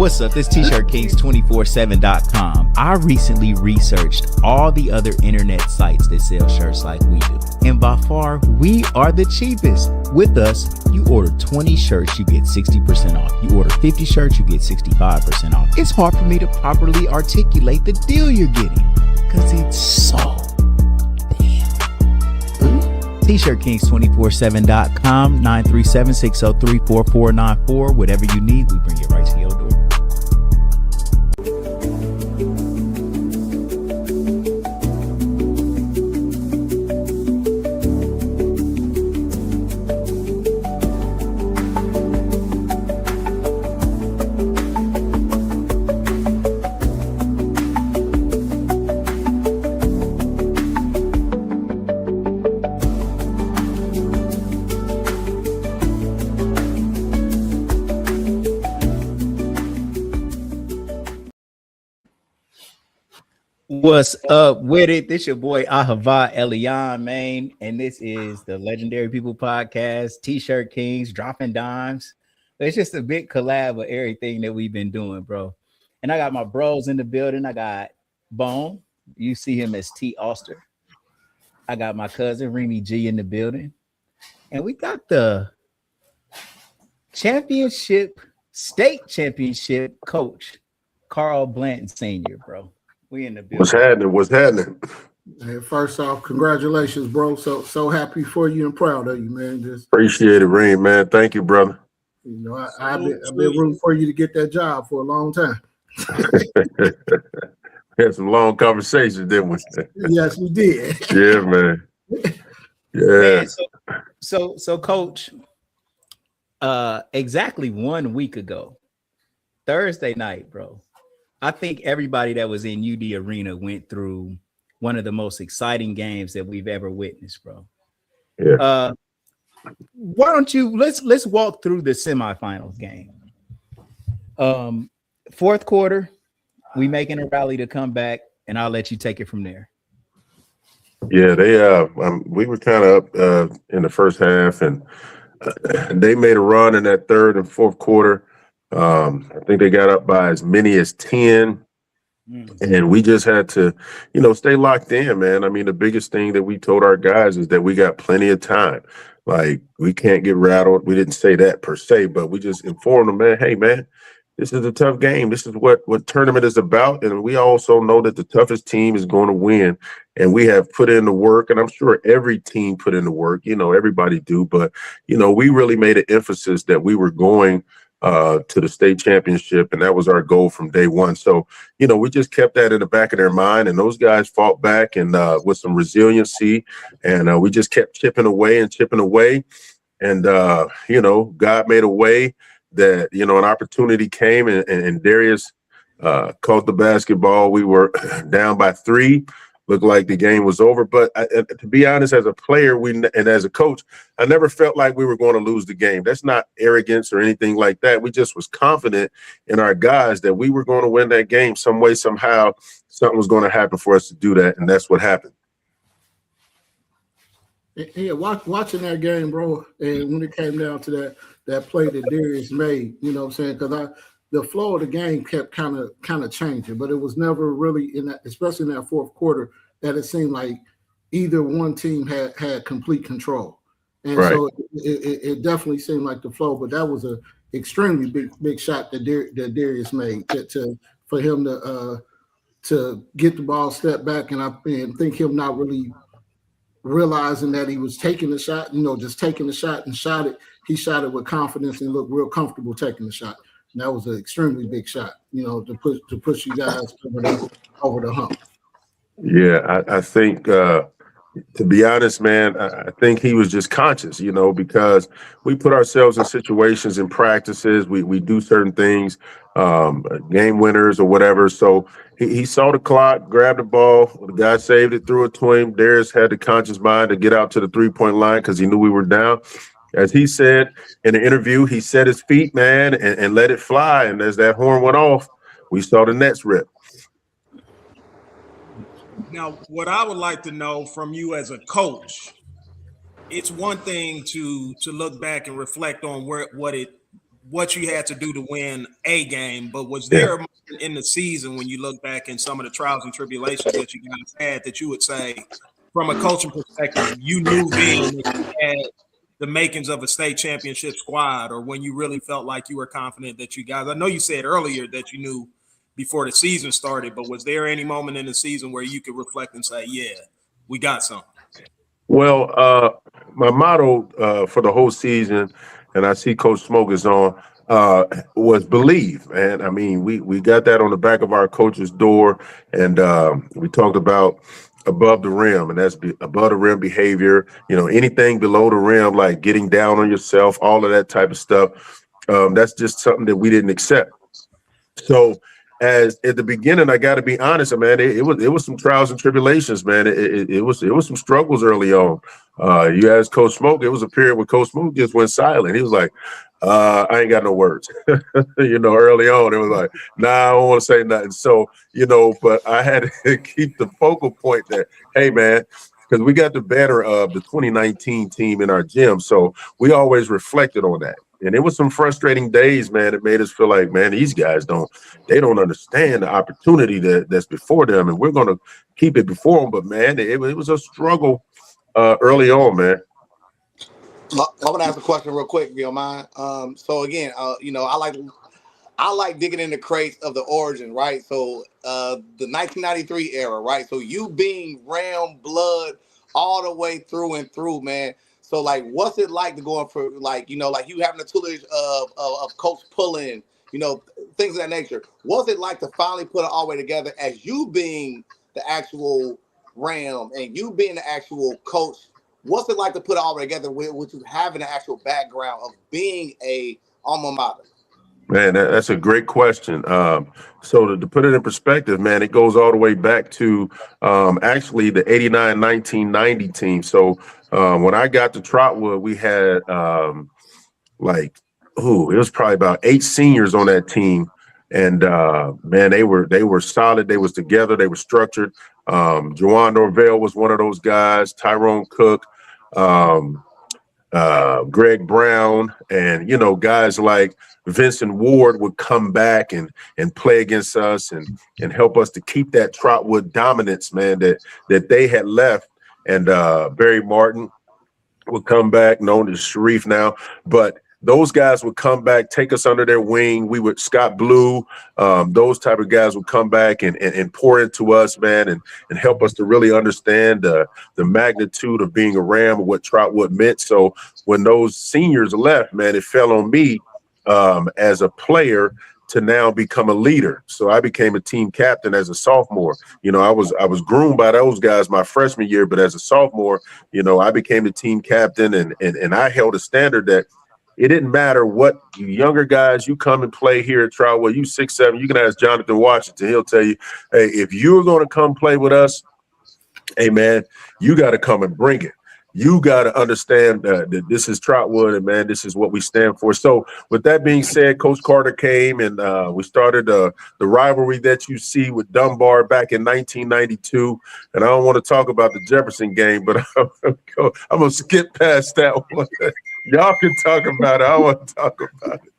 What's up? This T-Shirt Kings 247.com. I recently researched all the other internet sites that sell shirts like we do. And by far, we are the cheapest. With us, you order 20 shirts, you get 60% off. You order 50 shirts, you get 65% off. It's hard for me to properly articulate the deal you're getting because it's so damn. T-Shirt Kings 247.com, 937-603-4494. Whatever you need, we bring it right to your door. What's up with it? This your boy Ahava Elian, man, and this is the Legendary People Podcast, T-Shirt Kings, dropping dimes. It's just a big collab of everything that we've been doing, bro. And I got my bros in the building. I got Bone. You see him as T. Oster. I got my cousin Remy G in the building. And we got the state championship coach, Carl Blanton Sr., bro. We in the building. What's happening? Hey, first off, congratulations, bro. So happy for you and proud of you, man. Just appreciate it, Reem, man. Thank you, brother. You know, I've been rooting for you to get that job for a long time. We had some long conversations, didn't we? Yes, we did. Yeah, man. Yeah. Man, so Coach, exactly 1 week ago, Thursday night, bro, I think everybody that was in UD Arena went through one of the most exciting games that we've ever witnessed, bro. Yeah. Why don't you let's walk through the semifinals game. Fourth quarter, we making a rally to come back, and I'll let you take it from there. Yeah, we were kind of up in the first half, and they made a run in that third and fourth quarter. I think they got up by as many as 10, and we just had to, stay locked in, man. I mean, the biggest thing that we told our guys is that we got plenty of time. Like, we can't get rattled. We didn't say that per se, but we just informed them, man, hey, man, this is a tough game. This is what tournament is about, and we also know that the toughest team is going to win, and we have put in the work, and I'm sure every team put in the work. Everybody do, but, we really made an emphasis that we were going to the state championship, and that was our goal from day one. So, we just kept that in the back of their mind, and those guys fought back and with some resiliency, and we just kept chipping away, and God made a way that an opportunity came, and Darius caught the basketball. We were down by 3. Looked like the game was over, but to be honest, as a player, and as a coach, I never felt like we were going to lose the game. That's not arrogance or anything like that. We just was confident in our guys that we were going to win that game some way, somehow. Something was going to happen for us to do that, and that's what happened. Yeah, watching that game, bro, and when it came down to that play that Darius made, you know what I'm saying? Because the flow of the game kept kind of changing, but it was never really in that, especially in that fourth quarter, that it seemed like either one team had complete control. And right. So it definitely seemed like the flow, but that was a extremely big shot that Darius made for him to get the ball, step back, and think him not really realizing that he was taking the shot, just taking the shot and shot it. He shot it with confidence and looked real comfortable taking the shot. And that was an extremely big shot, to push you guys over the hump. Yeah, I think, to be honest, man, I think he was just conscious, because we put ourselves in situations in practices. We do certain things, game winners or whatever. So he saw the clock, grabbed the ball. The guy saved it, threw it to him. Darius had the conscious mind to get out to the three-point line because he knew we were down. As he said in the interview, he set his feet, man, and let it fly. And as that horn went off, we saw the nets rip. Now, what I would like to know from you as a coach, it's one thing to look back and reflect on what it what you had to do to win a game, but was there a moment in the season when you look back in some of the trials and tribulations that you guys had that you would say, from a coaching perspective, you knew then that you had the makings of a state championship squad, or when you really felt like you were confident that you guys, I know you said earlier that you knew before the season started, but was there any moment in the season where you could reflect and say, yeah, we got something? Well, my motto for the whole season, and I see Coach Smoke is on, was believe, man. I mean, we got that on the back of our coach's door, and we talked about above the rim, and that's above the rim behavior. You know, anything below the rim, like getting down on yourself, all of that type of stuff. That's just something that we didn't accept. So, as at the beginning, I got to be honest, man. It was some trials and tribulations, man. It was some struggles early on. You asked Coach Smoke. It was a period where Coach Smoke just went silent. He was like, "I ain't got no words." You know, early on, it was like, "Nah, I don't want to say nothing." So, you know, but I had to keep the focal point that, hey, man. Because we got the banner of the 2019 team in our gym. So we always reflected on that. And it was some frustrating days, man. It made us feel like, man, these guys don't understand the opportunity that's before them. And we're going to keep it before them. But, man, it was a struggle early on, man. I want to ask a question real quick, if you don't mind. So, again, you know, I like digging in the crates of the origin, right? So the 1993 era, right? So you being Ram blood all the way through and through, man. So like, what's it like to go in for, like, you know, like you having the tutelage of Coach Pullen, you know, things of that nature. What's it like to finally put it all the way together as you being the actual Ram and you being the actual coach? What's it like to put it all together with you having the actual background of being a alma mater? Man, that's a great question. So to put it in perspective, man, it goes all the way back to actually the 89-1990 team. So when I got to Trotwood, we had it was probably about 8 seniors on that team. And man, they were solid. They was together. They were structured. Juwan Norvell was one of those guys. Tyrone Cook, Greg Brown, and you know, guys like Vincent Ward would come back and play against us and help us to keep that Trotwood dominance, man, that they had left. And Barry Martin would come back, known as Sharif now, but those guys would come back, take us under their wing. We would Scott Blue, those type of guys would come back and pour into us, man, and help us to really understand the magnitude of being a Ram and what Trotwood meant. So when those seniors left, man, it fell on me as a player to now become a leader. So I became a team captain as a sophomore. You know, I was groomed by those guys my freshman year, but as a sophomore, you know, I became the team captain and I held a standard that it didn't matter what you younger guys, you come and play here at Trotwood, you 6'7", you can ask Jonathan Washington. He'll tell you, hey, if you're going to come play with us, hey, man, you got to come and bring it. You got to understand that this is Trotwood, and, man, this is what we stand for. So with that being said, Coach Carter came, and we started the rivalry that you see with Dunbar back in 1992. And I don't want to talk about the Jefferson game, but I'm going to skip past that one. Y'all can talk about it. I want to talk about it.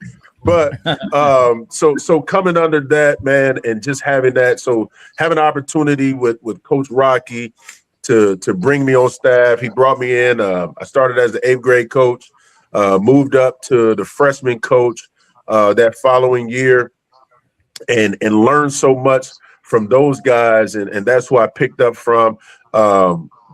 But so coming under that, man, and just having that, so having an opportunity with Coach Rocky to bring me on staff. He brought me in. I started as the 8th grade coach, moved up to the freshman coach that following year, and learned so much from those guys, and that's who I picked up from.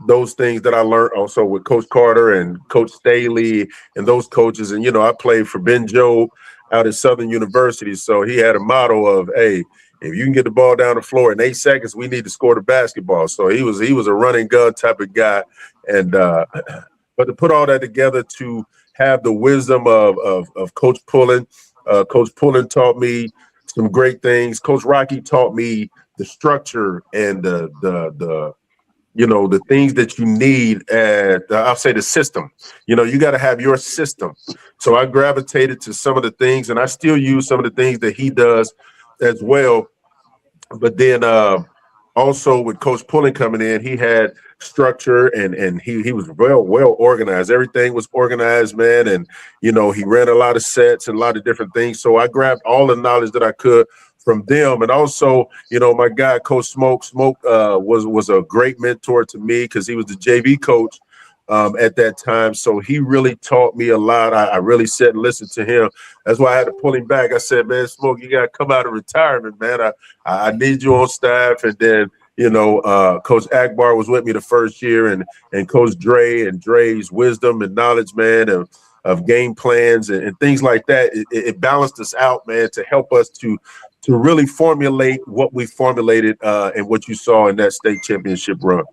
Those things that I learned also with Coach Carter and Coach Staley and those coaches. And, you know, I played for Ben Jobe out at Southern University. So he had a motto of, hey, if you can get the ball down the floor in 8 seconds, we need to score the basketball. So he was a running gun type of guy. And but to put all that together, to have the wisdom of Coach Pullen. Coach Pullen taught me some great things. Coach Rocky taught me the structure and the you know, the things that you need I'll say the system. You know, you got to have your system. So I gravitated to some of the things, and I still use some of the things that he does as well. But then also with Coach Pullen coming in, he had structure and he was well organized. Everything was organized, man. And, you know, he ran a lot of sets and a lot of different things. So I grabbed all the knowledge that I could from them. And also, you know, my guy, Coach Smoke was a great mentor to me because he was the JV coach at that time. So he really taught me a lot. I really sat and listened to him. That's why I had to pull him back. I said, man, Smoke, you got to come out of retirement, man. I need you on staff. And then, you know, Coach Akbar was with me the first year, and Coach Dre and Dre's wisdom and knowledge, man, of game plans and things like that. It balanced us out, man, to help us to really formulate what we formulated and what you saw in that state championship run.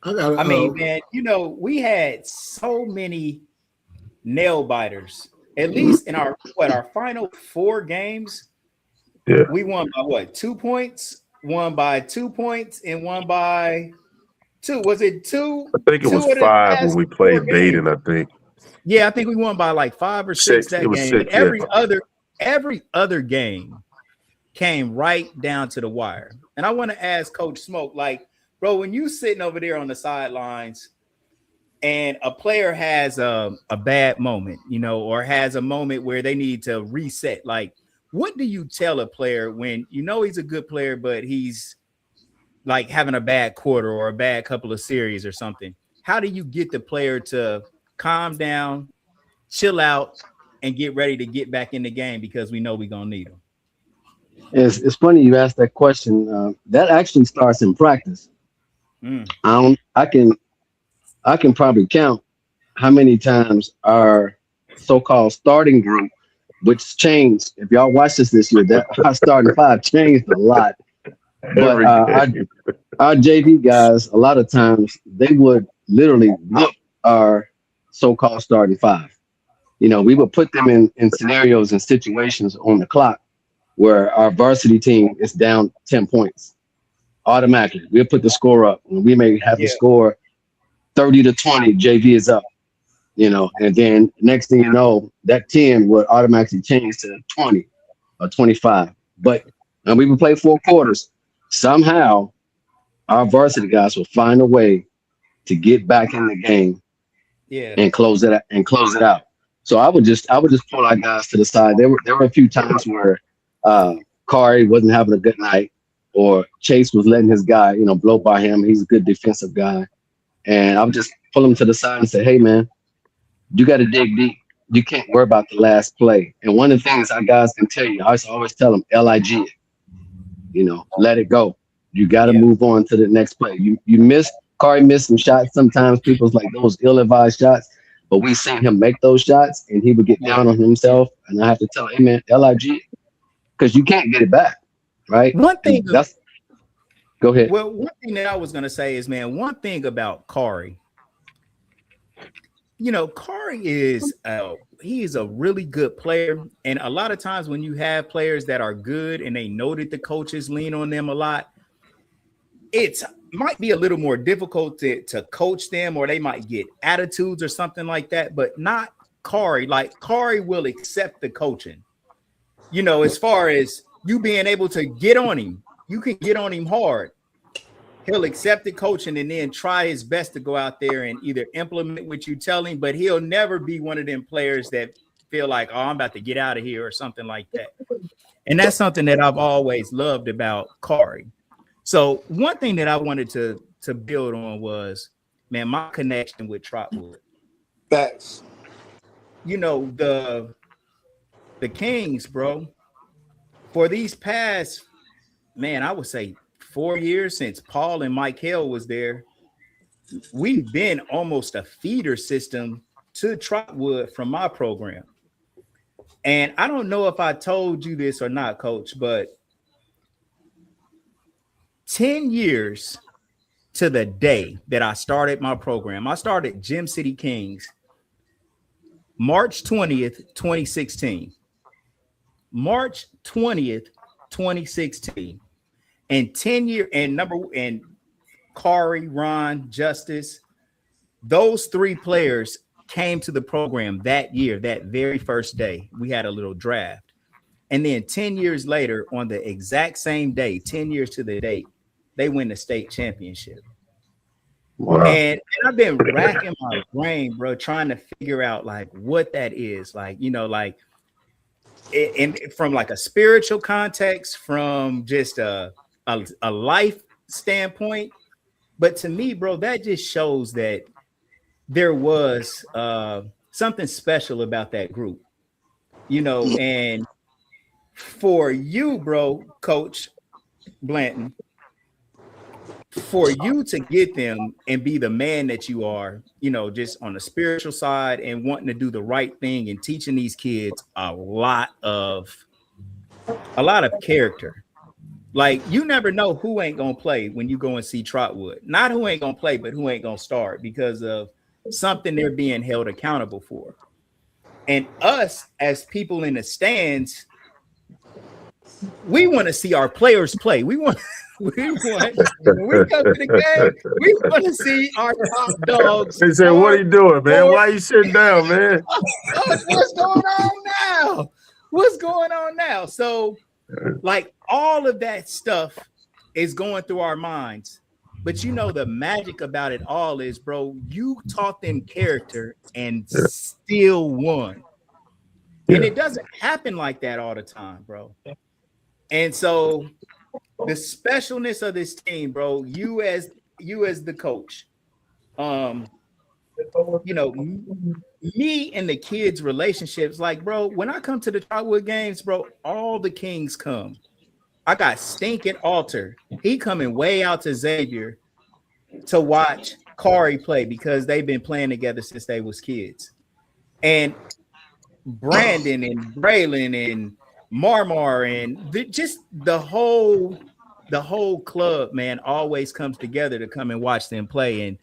I mean, man, you know, we had so many nail biters. At least in our final 4 games, we won by 2 points, won by 2 points, and won by 2. Was it 2? I think it was 5 when we played Baden, I think. Yeah, I think we won by like 5 or 6 that game. 6, every other game came right down to the wire. And I want to ask Coach Smoke, like, bro, when you sitting over there on the sidelines and a player has a bad moment, you know, or has a moment where they need to reset, like, what do you tell a player when you know he's a good player, but he's like having a bad quarter or a bad couple of series or something? How do you get the player to calm down, chill out, and get ready to get back in the game because we know we're going to need them? It's funny you asked that question. That actually starts in practice. I can probably count how many times our so-called starting group, which changed. If y'all watch this year, that our starting 5 changed a lot. But our JV guys, a lot of times they would literally look our so-called starting 5. You know, we would put them in scenarios and situations on the clock where our varsity team is down 10 points. Automatically, we'll put the score up. And we may have the score 30-20, JV is up, you know, and then next thing you know, that 10 would automatically change to 20 or 25. But and we would play 4 quarters. Somehow, our varsity guys will find a way to get back in the game, and close it out. So I would just pull our guys to the side. There were a few times where Kari wasn't having a good night, or Chase was letting his guy, you know, blow by him. He's a good defensive guy. And I would just pull him to the side and say, hey, man, you got to dig deep. You can't worry about the last play. And one of the things our guys can tell you, I always tell them, LIG it. You know, let it go. You got to move on to the next play. Kari missed some shots. Sometimes people's like those ill-advised shots, but we seen him make those shots and he would get down on himself. And I have to tell him, hey, man, LIG, because you can't get it back. Right. Go ahead. Well, one thing that I was going to say is, man, one thing about Kari, you know, Kari is he is a really good player. And a lot of times when you have players that are good and they know that the coaches lean on them a lot, it might be a little more difficult to coach them, or they might get attitudes or something like that, but not Kari. Like, Kari will accept the coaching, you know, as far as you being able to get on him. You can get on him hard. He'll accept the coaching and then try his best to go out there and either implement what you tell him, but he'll never be one of them players that feel like, oh, I'm about to get out of here or something like that. And that's something that I've always loved about Kari. So one thing that I wanted to build on was, man, my connection with Trotwood. Facts. You know, the Kings, bro, for these past, man, I would say 4 years since Paul and Mike Hale was there, we've been almost a feeder system to Trotwood from my program. And I don't know if I told you this or not, Coach, but 10 years to the day that I started my program, I started Gem City Kings March 20th, 2016. March 20th, 2016. And 10 year and Kari, Ron, Justice, those 3 players came to the program that year, that very first day. We had a little draft. And then 10 years later, on the exact same day, 10 years to the date, they win the state championship. Wow. And I've been racking my brain, bro, trying to figure out like what that is. Like, you know, like and from like a spiritual context, from just a life standpoint. But to me, bro, that just shows that there was something special about that group, you know. And for you, bro, Coach Blanton, for you to get them and be the man that you are, you know, just on the spiritual side and wanting to do the right thing and teaching these kids a lot of character. Like, you never know who ain't gonna play when you go and see Trotwood. Not who ain't gonna play, but who ain't gonna start because of something they're being held accountable for. And us as people in the stands, we want to see our players play. We want when we come to the game, we want to see our top dogs. They said, "What are you doing, man? Why are you sitting down, man?" What's going on now? What's going on now? So, like, all of that stuff is going through our minds. But you know, the magic about it all is, bro, you taught them character and still won. And it doesn't happen like that all the time, bro. And so the specialness of this team, bro, you as the coach, you know, me and the kids' relationships, like, bro, when I come to the Trotwood games, bro, all the Kings come. I got Stinking Alter. He coming way out to Xavier to watch Kari play because they've been playing together since they was kids. And Brandon and Braylon and Marmar and just the whole club, man, always comes together to come and watch them play. And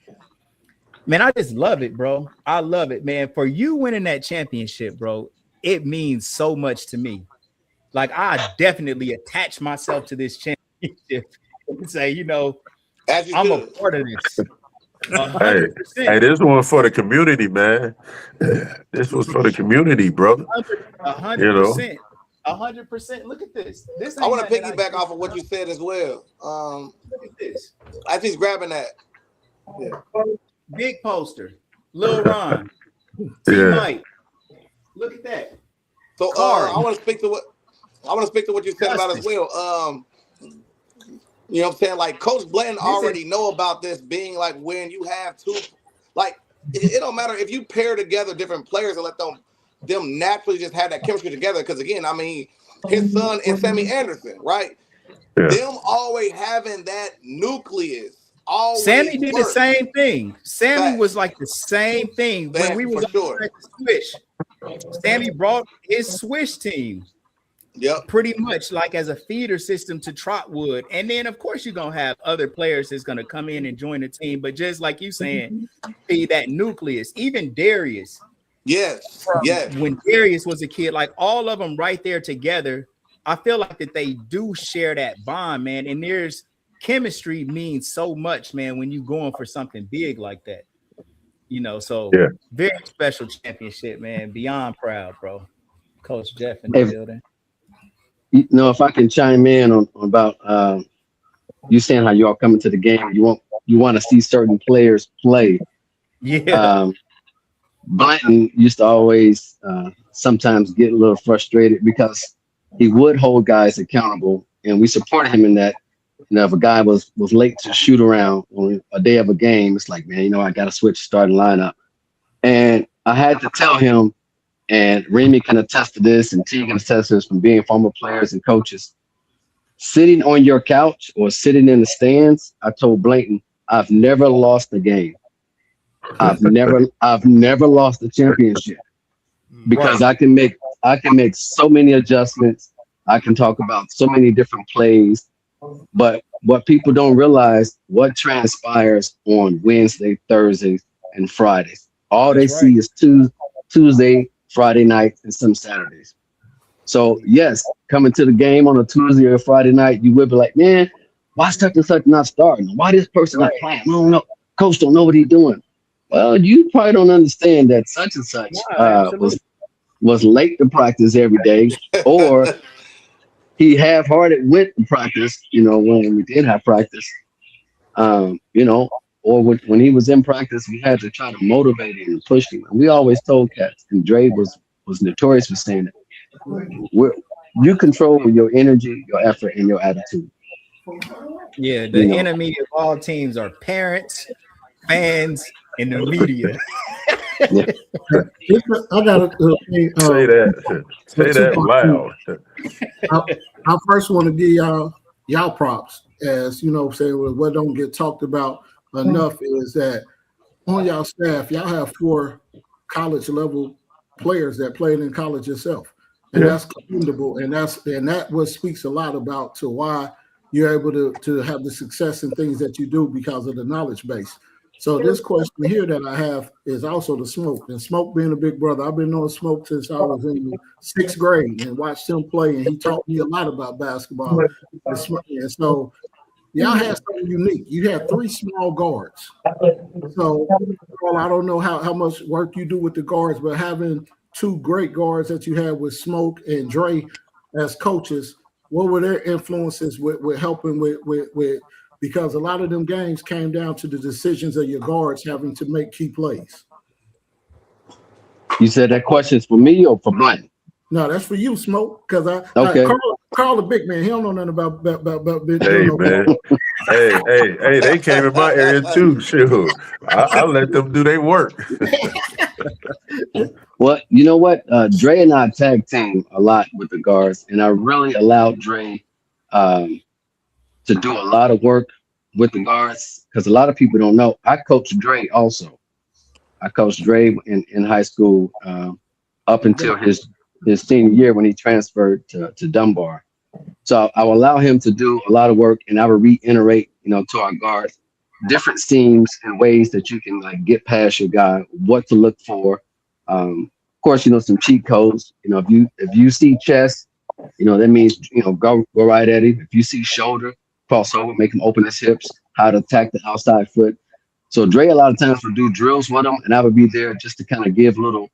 man, I just love it, bro. I love it, man. For you winning that championship, bro, it means so much to me. Like, I definitely attach myself to this championship and say, you know, I'm a part of this. 100%. Hey, this one for the community, man. This was for the community, brother. 100%. You know? 100%. Look at this. I want to piggyback off of what you said as well. Look at this. I think he's grabbing that. Yeah. Big poster. Lil Ron. T-Mike. Look at that. So I want to speak to what you said about as well. You know what I'm saying? Like, Coach Blanton already know about this being like when you have two, like, it don't matter if you pair together different players and let them naturally just have that chemistry together. Because again, I mean, his son and Sammy Anderson, right? Yeah. Them always having that nucleus. Sammy did the same thing. Sammy was like the same thing when we was on the Swish. Sammy brought his Swish team. Yep. Pretty much like as a feeder system to Trotwood. And then, of course, you're going to have other players that's going to come in and join the team. But just like you saying, be that nucleus. Even Darius. Yes. Yes. When Darius was a kid, like all of them right there together, I feel like that they do share that bond, man. And there's chemistry means so much, man, when you're going for something big like that. You know, so very special championship, man. Beyond proud, bro. Coach Jeff in the building. You know, if I can chime in on about you saying how you all coming to the game, you want to see certain players play. Yeah. Blanton used to always sometimes get a little frustrated because he would hold guys accountable, and we supported him in that. You know, if a guy was late to shoot around on a day of a game, it's like, man, you know, I got to switch starting lineup. And I had to tell him, and Remy can attest to this, and T can attest to this from being former players and coaches. Sitting on your couch or sitting in the stands, I told Blanton, I've never lost a game. I've never lost a championship because I can make so many adjustments. I can talk about so many different plays, but what people don't realize, what transpires on Wednesday, Thursdays, and Fridays. All they see is Tuesday, Friday night, and some Saturdays. So yes, coming to the game on a Tuesday or Friday night, you would be like, man, why such and such not starting? Why this person not playing? I don't know. Coach don't know what he's doing. Well, you probably don't understand that such and such was late to practice every day, or he half-hearted went to practice, when we did have practice, or when he was in practice, we had to try to motivate him and push him. And we always told cats, and Dre was notorious for saying it. You control your energy, your effort, and your attitude. Yeah, the enemy of all teams are parents, fans, and the media. Yeah. I got to say that loud. I first want to give y'all props, as saying what don't get talked about enough is that on y'all staff, y'all have 4 college level players that played in college itself, and that's commendable, and that what speaks a lot about to why you're able to have the success and things that you do because of the knowledge base. So this question here that I have is also the Smoke. And Smoke being a big brother, I've been knowing Smoke since I was in the 6th grade and watched him play, and he taught me a lot about basketball. And so y'all had something unique. You had 3 small guards. So well, I don't know how much work you do with the guards, but having 2 great guards that you had with Smoke and Dre as coaches, what were their influences with helping with because a lot of them games came down to the decisions of your guards having to make key plays. You said that question is for me or for Blanton? No, that's for you, Smoke. Because Carl the big man, he don't know nothing about Hey, man. hey, they came in my area too. Shoot, I let them do their work. Well, you know what? Dre and I tag team a lot with the guards, and I really allowed Dre to do a lot of work with the guards because a lot of people don't know. I coached Dre also. I coached Dre in high school up until his senior year when he transferred to Dunbar. So I will allow him to do a lot of work, and I will reiterate, to our guards, different schemes and ways that you can get past your guy, what to look for. Of course, some cheat codes. If you see chest, that means go right at him. If you see shoulder, cross over, make him open his hips. How to attack the outside foot. So Dre a lot of times would do drills with him, and I would be there just to kind of give little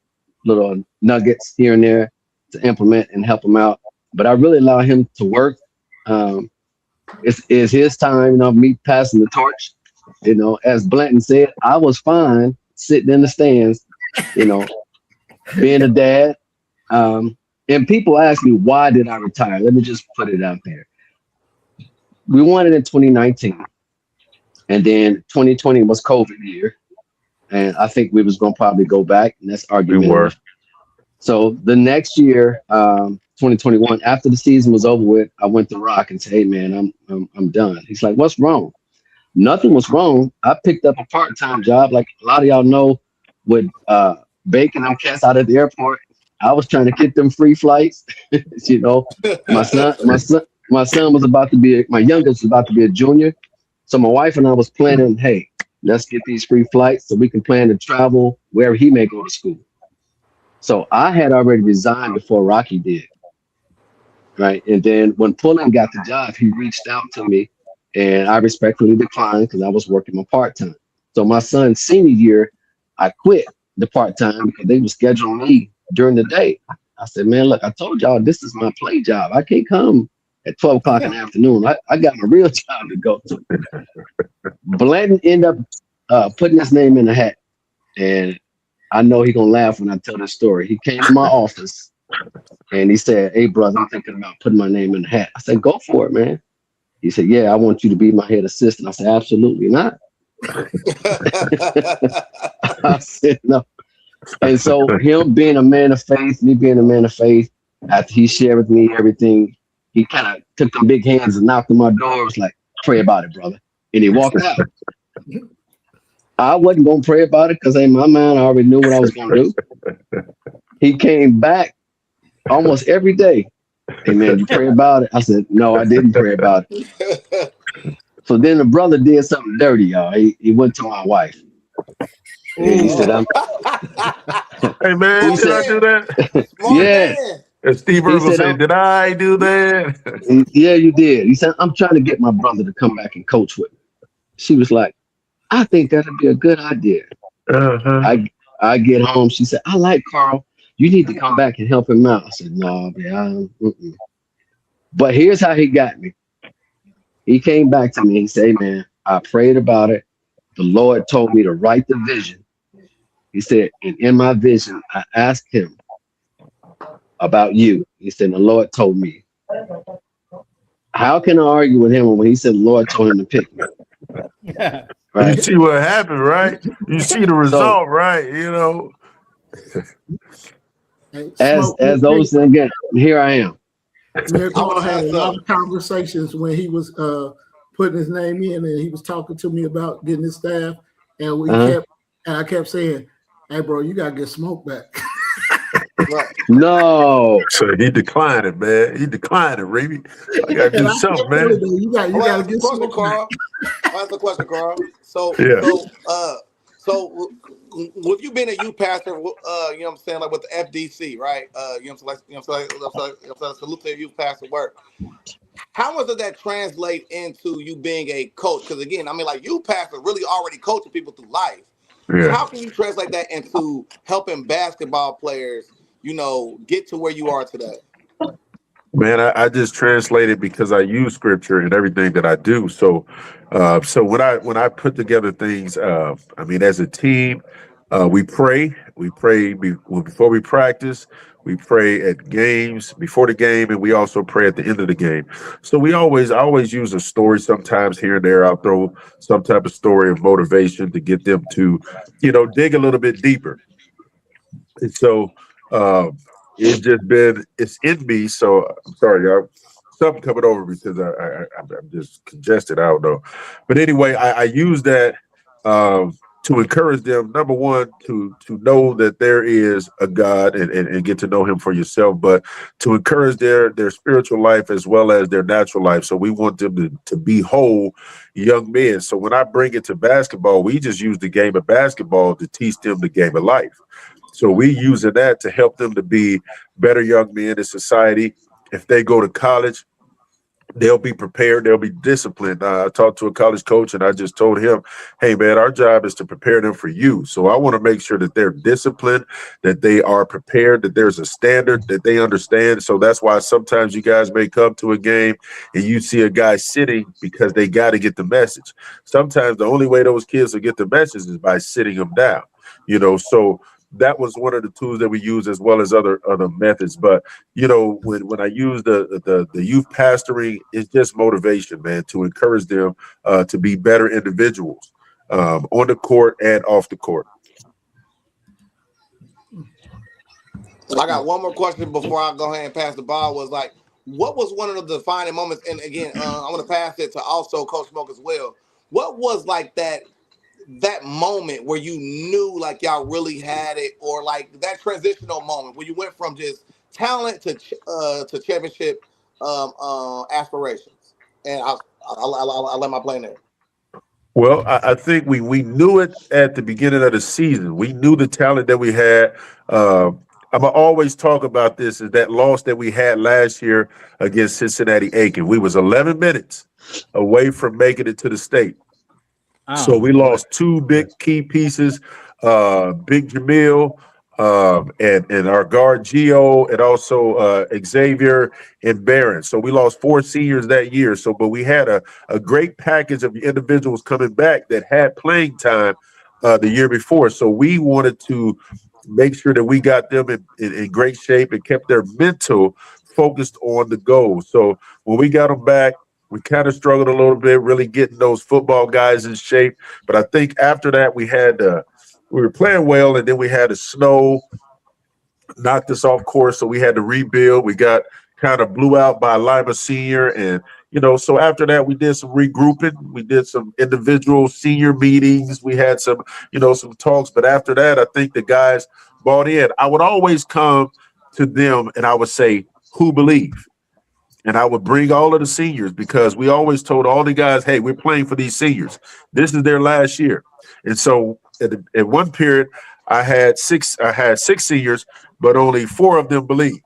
nuggets here and there to implement and help him out. But I really allow him to work. It's his time, me passing the torch. As Blanton said, I was fine sitting in the stands, being a dad. And people ask me, why did I retire? Let me just put it out there. We won it in 2019. And then 2020 was COVID year. And I think we was going to probably go back. And that's argument. We were. So the next year, 2021, after the season was over with, I went to Rock and said, hey, man, I'm done. He's like, what's wrong? Nothing was wrong. I picked up a part-time job. Like a lot of y'all know, with baking them cats out at the airport. I was trying to get them free flights. My son was about to be, my youngest was about to be a junior. So my wife and I was planning, hey, let's get these free flights so we can plan to travel wherever he may go to school. So I had already resigned before Rocky did. Right. And then when Pullen got the job, he reached out to me and I respectfully declined because I was working my part-time. So my son's senior year, I quit the part-time because they were scheduling me during the day. I said, man, look, I told y'all this is my play job. I can't come at 12 o'clock in the afternoon. I got my real job to go to. Blanton ended up putting his name in the hat. And I know he's going to laugh when I tell this story. He came to my office and he said, hey, brother, I'm thinking about putting my name in the hat. I said, go for it, man. He said, yeah, I want you to be my head assistant. I said, absolutely not. I said, no. And so him being a man of faith, me being a man of faith, after he shared with me everything, he kind of took them big hands and knocked on my door. Was like, pray about it, brother. And he walked out. I wasn't going to pray about it because in my mind, I already knew what I was going to do. He came back almost every day. Hey, man, you pray about it? I said, no, I didn't pray about it. So then the brother did something dirty, y'all. He went to my wife. And he said, hey, man, did I do that? Yeah. And Steve Urkel said, did I do that? Yeah, you did. He said, I'm trying to get my brother to come back and coach with me. She was like, I think that'd be a good idea. Uh-huh. I get home. She said, I like Carl. You need to come back and help him out. I said, no, man. But here's how he got me. He came back to me. He said, man, I prayed about it. The Lord told me to write the vision. He said, and in my vision, I asked him about you. He said, the Lord told me. How can I argue with him when he said the Lord told him to pick me? Yeah. You Right. see what happened, right? You see the So result, right? You know. Hey, as Smoke, those things again, here I am. me and I want Carl to had ask a lot something. of conversations when he was putting his name in, and he was talking to me about getting his staff, and Uh-huh. I kept saying, "Hey, bro, you gotta get Smoke back." Right. No. So he declined it, man. He declined it, Raby. I gotta And do I something, kept telling man. him, I you want to gotta ask a get question, Smoke back. Carl. I ask a question, Carl. So, Yeah. with you being a youth pastor, you know what I'm saying, like with the FDC, right? You know what I'm saying, salute to your youth pastor work. How much does that translate into you being a coach? Because again, I mean, like you pastor really already coaching people through life. Yeah. How can you translate that into helping basketball players, get to where you are today? Man, I just translate it because I use scripture in everything that I do. So, so when I put together things, I mean, as a team, we pray. We pray before we practice. We pray at games before the game, and we also pray at the end of the game. So I always use a story. Sometimes here and there, I'll throw some type of story of motivation to get them to, dig a little bit deeper. And so um, it's in me. So I'm sorry, y'all. Something coming over me because I'm just congested. I don't know. But anyway, I use that to encourage them, number one, to know that there is a God and get to know him for yourself, but to encourage their spiritual life as well as their natural life. So we want them to be whole young men. So when I bring it to basketball, we just use the game of basketball to teach them the game of life. So we using that to help them to be better young men in society. If they go to college, they'll be prepared. They'll be disciplined. I talked to a college coach and I just told him, hey, man, our job is to prepare them for you. So I want to make sure that they're disciplined, that they are prepared, that there's a standard that they understand. So that's why sometimes you guys may come to a game and you see a guy sitting because they got to get the message. Sometimes the only way those kids will get the message is by sitting them down, so that was one of the tools that we use as well as other methods. But when I use the youth pastoring, it's just motivation, man, to encourage them to be better individuals on the court and off the court. I got one more question before I go ahead and pass the ball. Was like, what was one of the defining moments? And again, I'm going to pass it to also Coach Smoke as well. What was like that moment where you knew like y'all really had it, or like that transitional moment where you went from just talent to championship aspirations? And I'll let my plane there. Well, I think we knew it at the beginning of the season. We knew the talent that we had. I'm gonna always talk about this is that loss that we had last year against Cincinnati Aiken. We was 11 minutes away from making it to the state. So we lost two big key pieces, Big Jamil, and our guard Gio, and also Xavier and Barron. So we lost four seniors that year. So, but we had a great package of individuals coming back that had playing time the year before. So we wanted to make sure that we got them in great shape and kept their mental focused on the goal. So when we got them back, we kind of struggled a little bit, really getting those football guys in shape. But I think after that, we were playing well, and then we had a snow knocked us off course, so we had to rebuild. We got kind of blew out by Lima Senior, and so after that, we did some regrouping. We did some individual senior meetings. We had some talks. But after that, I think the guys bought in. I would always come to them and I would say, "Who believe?" And I would bring all of the seniors because we always told all the guys, hey, we're playing for these seniors. This is their last year. And so at one period, I had six seniors, but only four of them believed.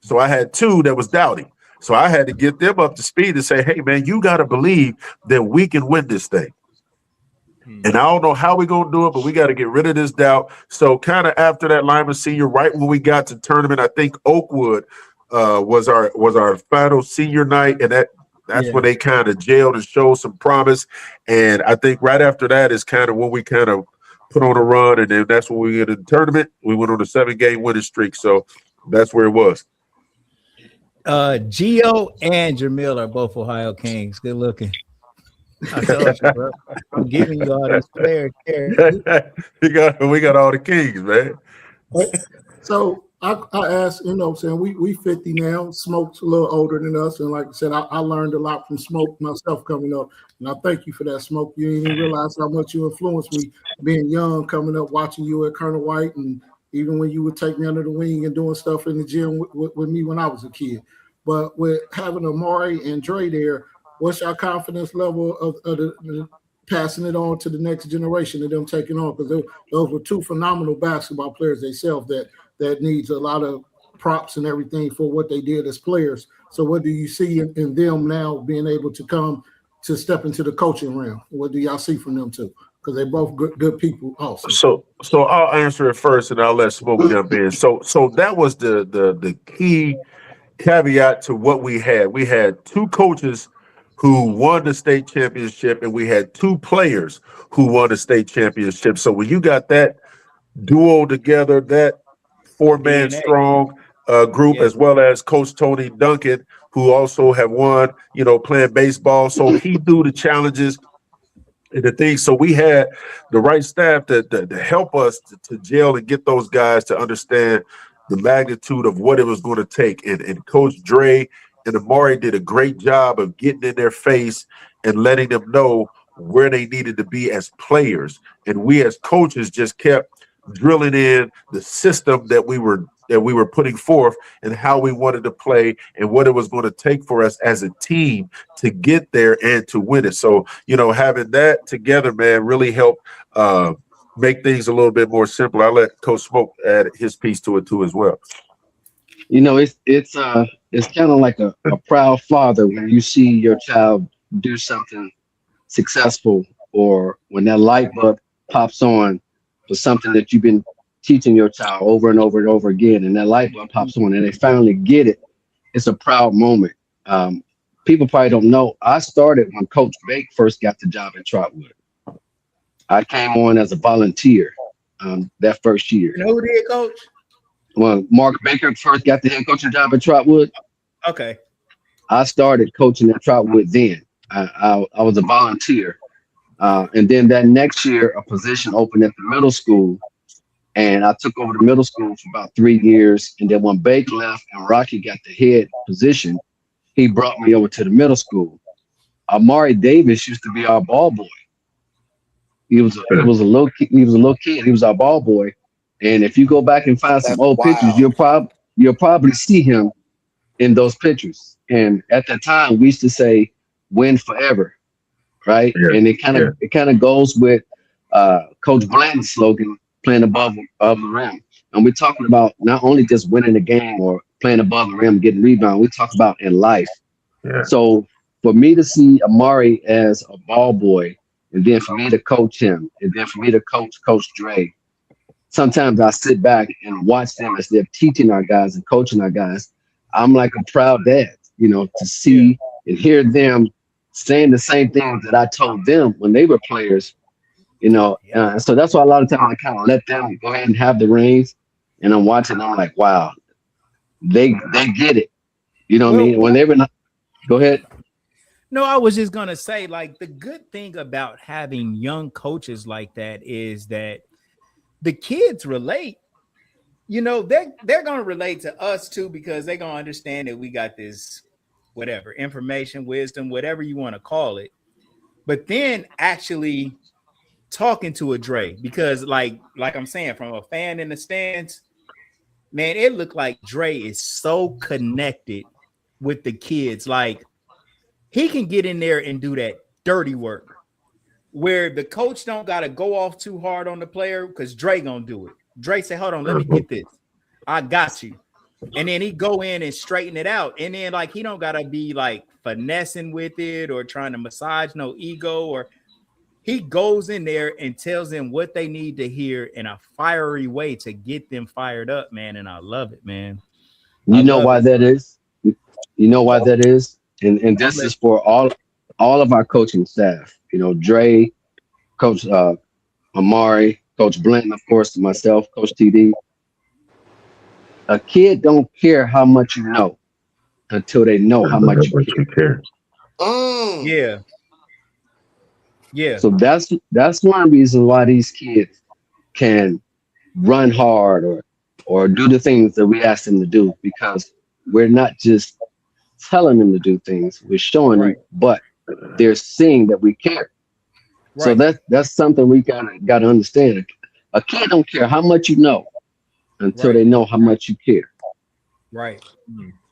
So I had two that was doubting. So I had to get them up to speed and say, hey, man, you got to believe that we can win this thing. And I don't know how we're going to do it, but we got to get rid of this doubt. So kind of after that Lima Senior, right when we got to tournament, I think Oakwood was our final senior night, and that's when they kind of jailed and showed some promise. And I think right after that is kind of when we kind of put on a run, and then that's when we get in the tournament. We went on a 7-game winning streak, so that's where it was. Gio and Jamil are both Ohio Kings. Good looking. I told you, bro. I'm giving you all these players here. we got all the Kings, man. So I asked, you know what I'm saying, we 50 now. Smoke's a little older than us. And like I said, I learned a lot from Smoke myself coming up. And I thank you for that, Smoke. You didn't even realize how much you influenced me being young, coming up, watching you at Colonel White, and even when you would take me under the wing and doing stuff in the gym with me when I was a kid. But with having Amari and Dre there, what's your confidence level of the passing it on to the next generation of them taking on? Because those were two phenomenal basketball players themselves that needs a lot of props and everything for what they did as players. So what do you see in them now being able to come to step into the coaching realm? What do y'all see from them too? Because they're both good people also. So I'll answer it first, and I'll let Smoke jump in. So that was the key caveat to what we had. We had two coaches who won the state championship, and we had two players who won the state championship. So when you got that duo together, that 4-man strong group, as well as Coach Tony Duncan, who also have won, playing baseball. So he knew the challenges and the things. So we had the right staff to help us to gel and get those guys to understand the magnitude of what it was going to take. And Coach Dre and Amari did a great job of getting in their face and letting them know where they needed to be as players. And we as coaches just kept drilling in the system that we were putting forth and how we wanted to play and what it was going to take for us as a team to get there and to win it. So, having that together, man, really helped make things a little bit more simple. I'll let Coach Smoke add his piece to it too as well. It's kind of like a proud father when you see your child do something successful, or when that light bulb pops on for something that you've been teaching your child over and over and over again, and that light bulb pops on and they finally get it. It's a proud moment. People probably don't know, I started when Coach Bake first got the job at Trotwood. I came on as a volunteer that first year. You know who did, Coach? Well, Mark Baker first got the head coaching job at Trotwood. Okay. I started coaching at Trotwood then. I was a volunteer. And then that next year, a position opened at the middle school. And I took over the middle school for about 3 years. And then when Bake left and Rocky got the head position, he brought me over to the middle school. Amari Davis used to be our ball boy. He was a little kid. He was our ball boy. And if you go back and find some old pictures, you'll probably see him in those pictures. And at that time, we used to say, "Win forever," right? Yeah. And it kind of goes with Coach Blanton's slogan, "Playing above the rim." And we're talking about not only just winning the game or playing above the rim, getting rebound. We talk about in life. Yeah. So for me to see Amari as a ball boy, and then for me to coach him, and then for me to coach Coach Dre, sometimes I sit back and watch them as they're teaching our guys and coaching our guys. I'm like a proud dad, to see and hear them saying the same things that I told them when they were players, So that's why a lot of times I kind of let them go ahead and have the reins, and I'm watching. I'm like, wow, they get it. You know what I mean? When they were not, go ahead. No, I was just gonna say, like, the good thing about having young coaches like that is that the kids relate. They're gonna relate to us too, because they're gonna understand that we got this, whatever, information, wisdom, whatever you want to call it. But then actually talking to a Dre, because like I'm saying, from a fan in the stands, man, it looked like Dre is so connected with the kids. Like, he can get in there and do that dirty work where the coach don't got to go off too hard on the player, because Dre gonna do it. Dre say, "Hold on, let me get this. I got you." And then he go in and straighten it out. And then, like, he don't got to be like finessing with it or trying to massage no ego, or he goes in there and tells them what they need to hear in a fiery way to get them fired up, man. And I love it, man. You know why that is? You know why that is? And this is for all of our coaching staff. You know, Dre, Coach Amari, Coach Blanton, of course, myself, Coach TD. A kid don't care how much you know until they know how much you care. Yeah. Yeah. So that's one reason why these kids can run hard or do the things that we ask them to do, because we're not just telling them to do things, we're showing them, but they're seeing that we care. So that's something we gotta understand. A kid don't care how much you know until they know how much you care. Right.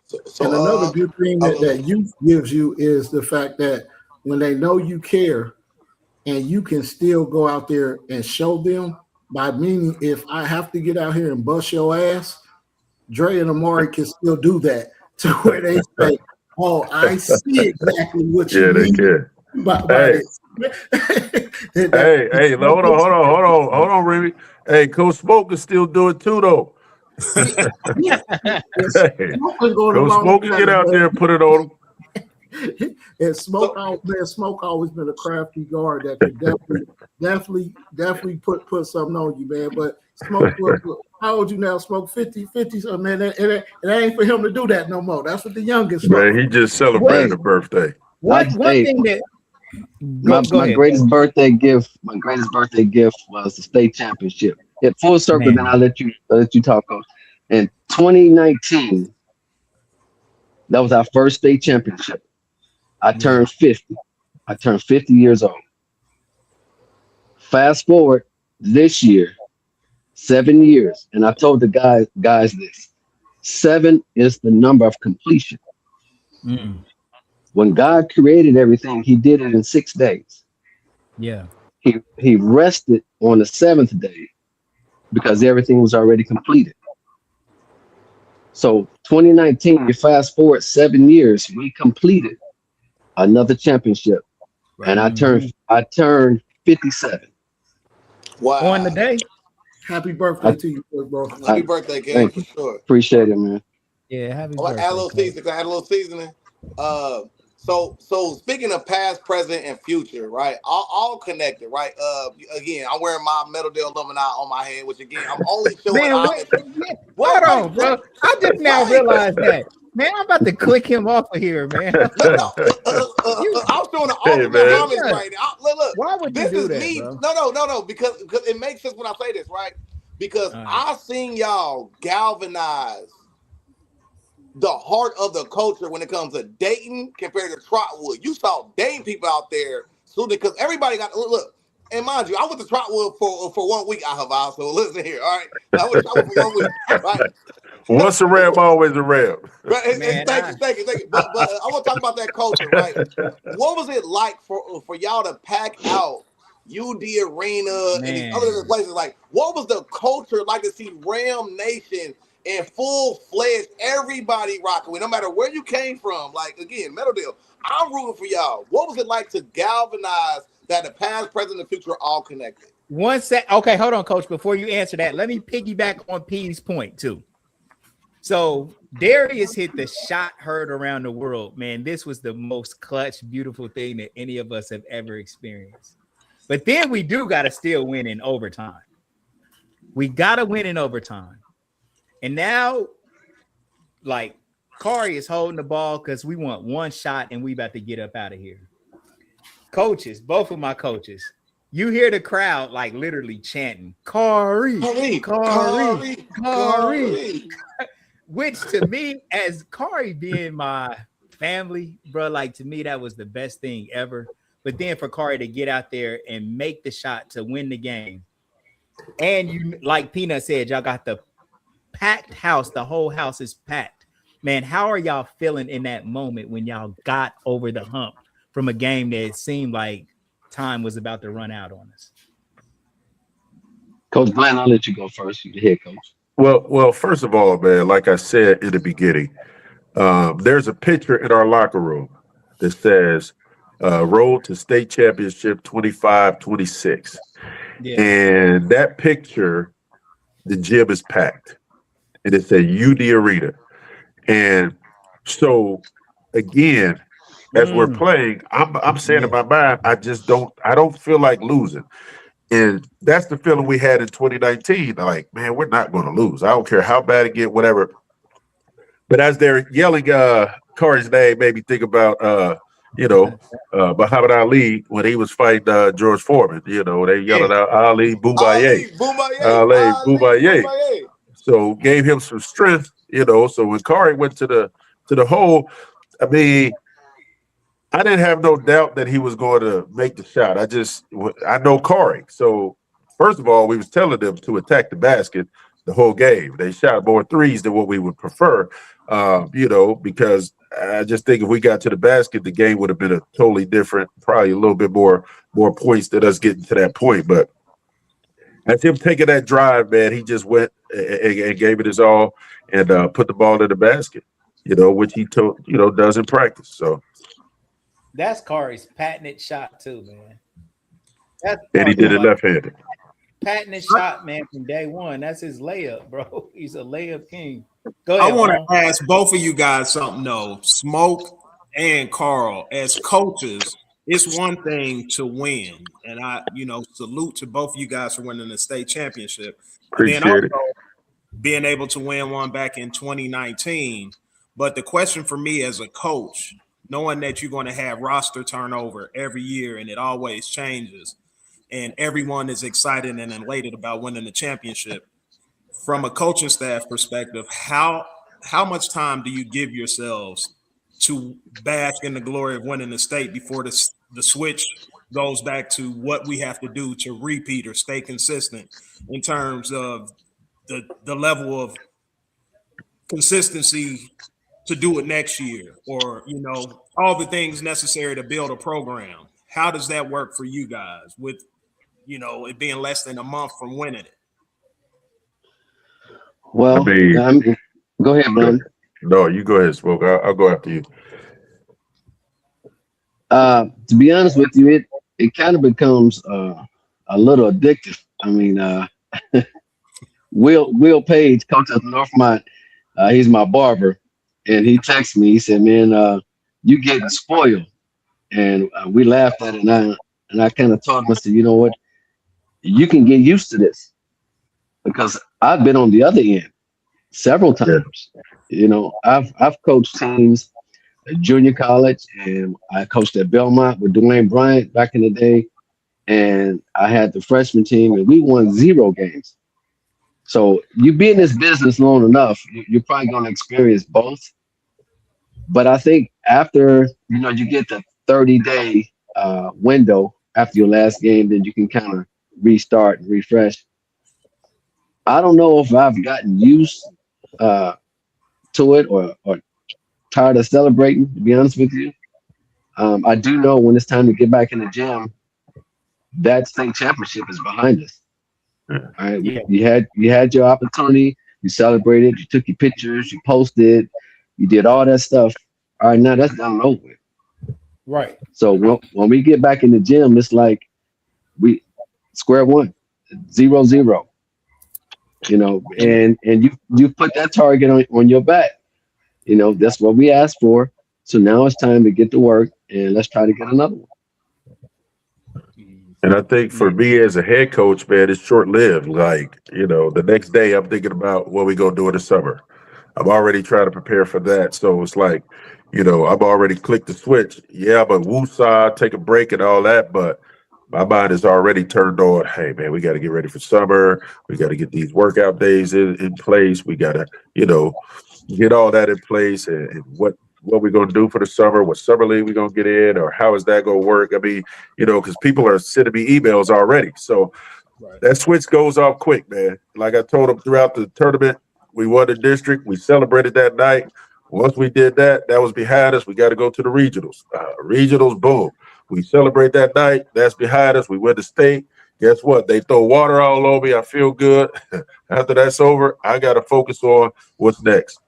So and another good thing that youth gives you is the fact that when they know you care and you can still go out there and show them, by meaning if I have to get out here and bust your ass, Dre and Amari can still do that to where they say, oh, I see exactly what you mean. They can. Hey, hold on, Remy. Hey, Coach Smoke can still do it too, though. Coach Smoke can get out there and put it on him. And Smoke always been a crafty guard that could definitely put something on you, man. But Smoke, how old you now? Smoke 50 something, man. It ain't for him to do that no more. That's what the youngest. Man, he just celebrated a birthday. One thing that my greatest birthday gift was the state championship. Yeah, full circle. Man. Then I'll let you talk, Coach. In 2019, that was our first state championship. I turned 50. I turned 50 years old. Fast forward this year, 7 years, and I told the guys this: 7 is the number of completion. When God created everything, He did it in 6 days. Yeah. He rested on the 7th day because everything was already completed. So 2019, you fast forward 7 years, we completed another championship, and I turned 57. Wow! On the day. Happy birthday to you, bro. Happy birthday, King, for sure. Appreciate it, man. Yeah, happy birthday. Add a little seasoning. So speaking of past, present, and future, right? All connected, right? Again, I'm wearing my Meadowdale alumni on my head, which again, I'm only showing. Hold on, bro. I just now realized that. Man, I'm about to click him off of here, man. I'm showing the ultimate homage right now. Look, why would you do that, me. Bro? No, because it makes sense when I say this, right? Because I've seen y'all galvanize the heart of the culture when it comes to Dayton compared to Trotwood. You saw Dayton people out there, so because everybody got look. And mind you, I went to Trotwood for 1 week. I have so listen here, all right. I went to Trotwood for 1 week, right? Once a Ram, always a Ram. Right? Thank you. But I want to talk about that culture, right? What was it like for y'all to pack out UD Arena and these other places? Like, what was the culture like to see Ram Nation in full-fledged, everybody rocking with, no matter where you came from? Like, again, Meadowdale, I'm rooting for y'all. What was it like to galvanize that the past, present, and future are all connected? Okay, hold on, Coach. Before you answer that, let me piggyback on P's point, too. So Darius hit the shot heard around the world. Man, this was the most clutch, beautiful thing that any of us have ever experienced. But then we do got to still win in overtime. We got to win in overtime. And now, like, Kari is holding the ball because we want one shot and we about to get up out of here. Coaches, both of my coaches, you hear the crowd like literally chanting, Kari. Which to me, as Kari being my family, bro, like to me, that was the best thing ever. But then for Kari to get out there and make the shot to win the game. And you, like Peanut said, y'all got the packed house. The whole house is packed. Man, how are y'all feeling in that moment when y'all got over the hump from a game that it seemed like time was about to run out on us? Coach Blanton, I'll let you go first. You the head coach. Well, first of all, man, like I said in the beginning, there's a picture in our locker room that says road to state championship 25-26. Yeah. And that picture, the gym is packed. And it's at UD Arena. And so again, as we're playing, I'm saying in my mind, I don't feel like losing. And that's the feeling we had in 2019. Like, man, we're not going to lose. I don't care how bad it get, whatever. But as they're yelling Corey's name, made me think about Muhammad Ali when he was fighting George Foreman. You know, they yelling out Ali Boubaye. Ali Boubaye. So gave him some strength, you know. So when Corey went to the hole, I mean, I didn't have no doubt that he was going to make the shot. I know Corey. So first of all, we was telling them to attack the basket the whole game. They shot more threes than what we would prefer, because I just think if we got to the basket, the game would have been a totally different, probably a little bit more points than us getting to that point. But as him taking that drive, man, he just went and gave it his all and put the ball in the basket, which he does in practice. So that's Corey's patented shot too, man. And he did it left-handed. Patented shot, man, from day one. That's his layup, bro. He's a layup king. Go ahead. I want to ask both of you guys something, though. Smoke and Carl, as coaches, it's one thing to win, and I, salute to both of you guys for winning the state championship. Appreciate it. Being able to win one back in 2019. But the question for me as a coach, knowing that you're going to have roster turnover every year and it always changes, and everyone is excited and elated about winning the championship, from a coaching staff perspective, how much time do you give yourselves to bask in the glory of winning the state before the switch goes back to what we have to do to repeat or stay consistent in terms of the level of consistency to do it next year, or all the things necessary to build a program? How does that work for you guys with it being less than a month from winning it? Well, go ahead, man. No, you go ahead, Smoke. I'll go after you. To be honest with you, it kind of becomes a little addictive. I mean, Will Page, coach at Northmont, he's my barber, and he texted me. He said, "Man, you getting spoiled," and we laughed at it. And I kind of told him, I said, "You know what? You can get used to this, because I've been on the other end several times. I've coached teams at junior college, and I coached at Belmont with Dwayne Bryant back in the day, and I had the freshman team, and we won 0 games. So you be in this business long enough, you're probably going to experience both. But I think after you get the 30-day window after your last game, then you can kind of restart and refresh. I don't know if I've gotten used to it or tired of celebrating, to be honest with you. I do know when it's time to get back in the gym, that state championship is behind us. All right. Yeah. You had your opportunity, you celebrated, you took your pictures, you posted, you did all that stuff. All right, now that's done and over with. Right. So when we get back in the gym, it's like we square one, 0-0. And you put that target on your back. That's what we asked for. So now it's time to get to work, and let's try to get another one. And I think for me as a head coach, man, it's short-lived. Like, the next day I'm thinking about what we're going to do in the summer. I'm already trying to prepare for that. So it's like, I've already clicked the switch. Yeah, but woosah, take a break and all that. But my mind is already turned on. Hey, man, we got to get ready for summer. We got to get these workout days in place. We got to, get all that in place, and what we're going to do for the summer, what summer league we're going to get in, or how is that going to work? I mean, because people are sending me emails already. So that switch goes off quick, man. Like I told them throughout the tournament, we won the district. We celebrated that night. Once we did that, that was behind us. We got to go to the regionals. Regionals, boom. We celebrate that night. That's behind us. We win the state. Guess what? They throw water all over me. I feel good. After that's over, I got to focus on what's next.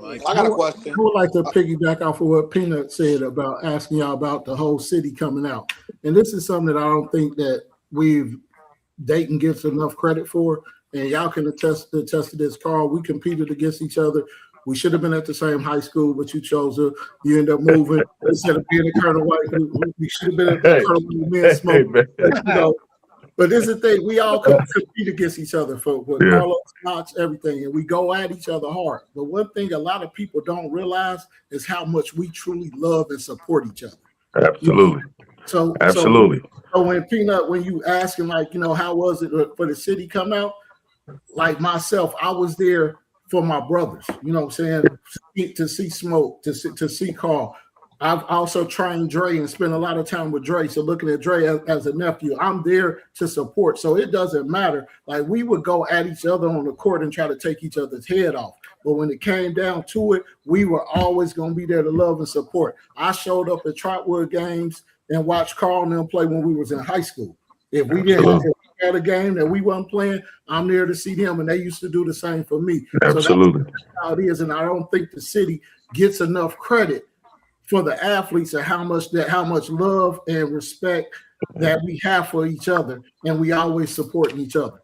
I got a question. I would like to piggyback off of what Peanut said about asking y'all about the whole city coming out. And this is something that I don't think that Dayton gets enough credit for. And y'all can attest to this, Carl. We competed against each other We should have been at the same high school, but you chose to. You end up moving instead of being a Colonel White. We should have been at the Colonel White men smoke. But this is the thing: we all compete against each other for Carlos, Knox, everything, and we go at each other hard. But one thing a lot of people don't realize is how much we truly love and support each other. Absolutely. So absolutely. So when Peanut, when you ask him, like, how was it for the city come out? Like myself, I was there for my brothers. You know what I'm saying? To see Smoke, to see Carl. I've also trained Dre and spent a lot of time with Dre. So looking at Dre as a nephew, I'm there to support. So it doesn't matter. Like, we would go at each other on the court and try to take each other's head off. But when it came down to it, we were always going to be there to love and support. I showed up at Trotwood games and watched Carl and them play when we was in high school. If we didn't have a game that we wasn't playing, I'm there to see them. And they used to do the same for me. Absolutely. So that's how it is. And I don't think the city gets enough credit for the athletes and how much love and respect that we have for each other, and we always supporting each other.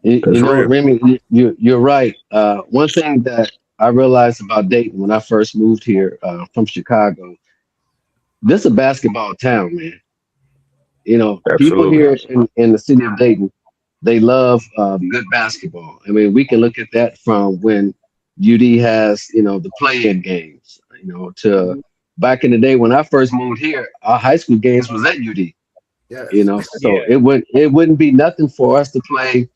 Remy, you're right. One thing that I realized about Dayton when I first moved here from Chicago, this is a basketball town, man. People here in the city of Dayton, they love good basketball. I mean, we can look at that from when UD has, the play-in games, to back in the day when I first moved here, our high school games was at UD. Yes. So it wouldn't be nothing for us to play,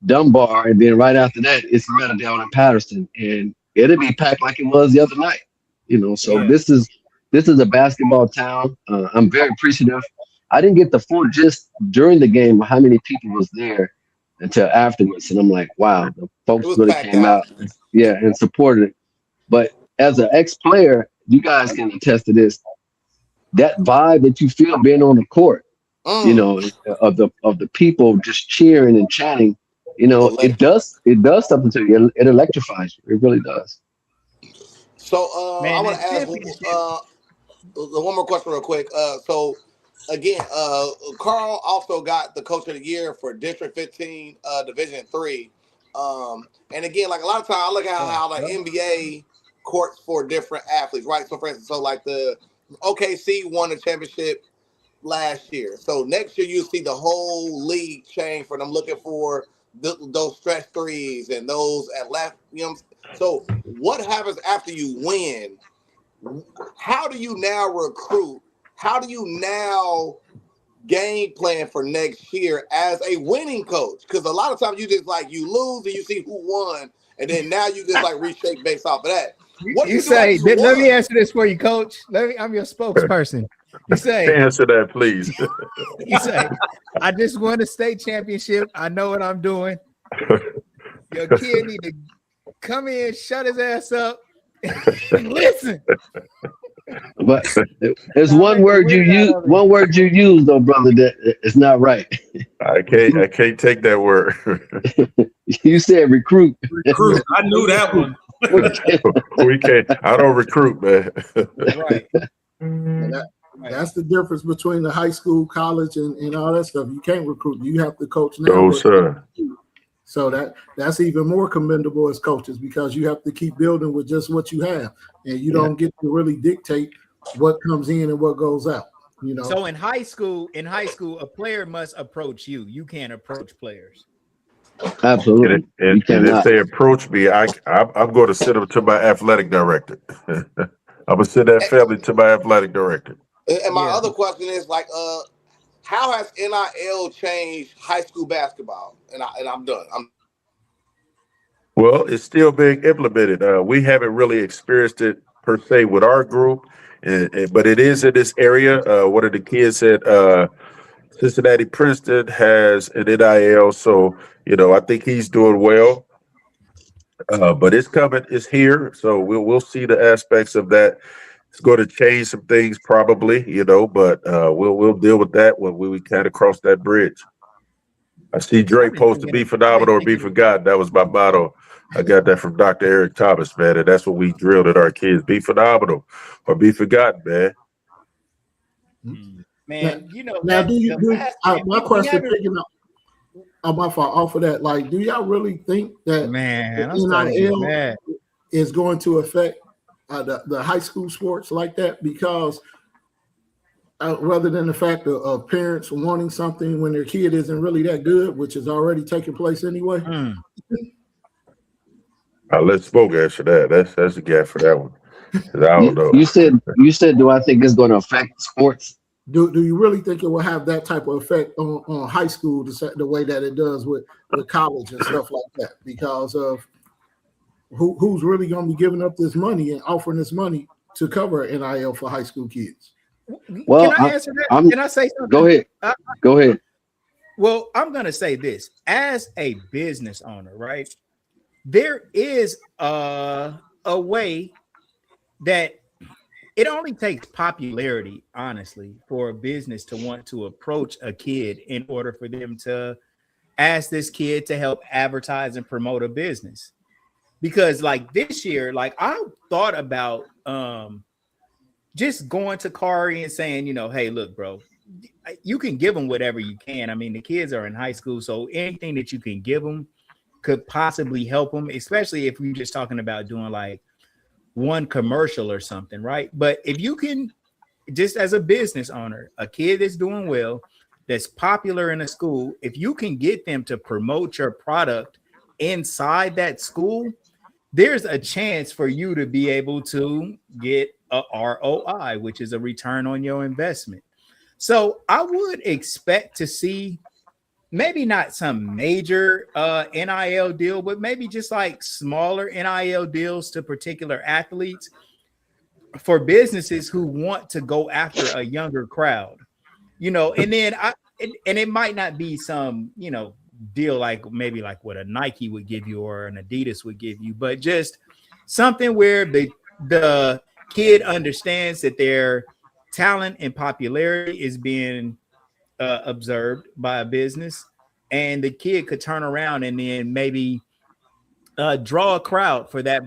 Dunbar, and then right after that, it's Meadowdale and Patterson, and it'll be packed like it was the other night. So this is a basketball town. I'm very appreciative. I didn't get the full gist during the game of how many people was there until afterwards, and I'm like, wow, the folks really came out, and supported it. But as an ex-player, you guys can attest to this. That vibe that you feel being on the court, of the people just cheering and chanting, it does something to you. It electrifies you. It really does. So I want to ask one more question real quick. So again, Carl also got the Coach of the Year for District 15, Division 3. And again, like a lot of times I look at how the NBA courts for different athletes, right? So for instance, like the OKC won the championship last year. So next year you see the whole league change for them looking for those stretch threes and those at left. So what happens after you win? How do you now recruit? How do you now game plan for next year as a winning coach? Because a lot of times you just you lose and you see who won, and then now you just reshape based off of that. What you say? Let me answer this for you, Coach. I'm your spokesperson. You say, answer that, please. You say, I just won a state championship. I know what I'm doing. Your kid need to come in, shut his ass up, and listen. But there's one word you use though, brother, that is not right. I can't take that word. You said recruit. Recruit. I knew that one. We can't. I don't recruit, man. Right. That's the difference between the high school, college, and all that stuff. You can't recruit. You have to coach now. No, sir. So that's even more commendable as coaches, because you have to keep building with just what you have, and you don't get to really dictate what comes in and what goes out. So in high school, a player must approach you. You can't approach players. Absolutely. And if they approach me, I'm going to send them to my athletic director. I'm going to send that family to my athletic director. And my other question is how has NIL changed high school basketball? And I'm done. Well, it's still being implemented. We haven't really experienced it per se with our group, but it is in this area. One of the kids at Cincinnati Princeton has an NIL, so I think he's doing well. But it's coming, it's here, so we'll see the aspects of that. It's going to change some things probably, but we'll deal with that when we kind of cross that bridge. I see Drake posted "Be phenomenal or be forgotten." That was my motto. I got that from Dr. Eric Thomas, man, and that's what we drilled at our kids: be phenomenal or be forgotten, man. Man, now, my question, my fault. Off of that, like, do y'all really think that Man, I'm the starting to get NIL mad. is going to affect the high school sports like that? Because rather than the fact of parents wanting something when their kid isn't really that good, which is already taking place anyway. I'll let Smoke answer that. That's the gap for that one. 'Cause I don't know. You said, do I think it's going to affect sports? Do you really think it will have that type of effect on high school the way that it does with college and stuff like that? Because of who's really going to be giving up this money and offering this money to cover NIL for high school kids? Well, can I answer that? Can I say something? Go ahead. Go ahead. Well, I'm going to say this. As a business owner, right, there is a way that it only takes popularity, honestly, for a business to want to approach a kid in order for them to ask this kid to help advertise and promote a business. Because like this year, like I thought about just going to Kari and saying, you know, hey, look, bro, you can give them whatever you can. I mean, the kids are in high school, so anything that you can give them could possibly help them, especially if we're just talking about doing like one commercial or something, right? But if you can, just as a business owner, a kid that's doing well, that's popular in a school, if you can get them to promote your product inside that school, there's a chance for you to be able to get a ROI, which is a return on your investment. So I would expect to see maybe not some major NIL deal, but maybe just like smaller NIL deals to particular athletes for businesses who want to go after a younger crowd, you know, and then and it might not be some, you know, deal like maybe like what a Nike would give you or an Adidas would give you, but just something where the kid understands that their talent and popularity is being observed by a business, and the kid could turn around and then maybe draw a crowd for that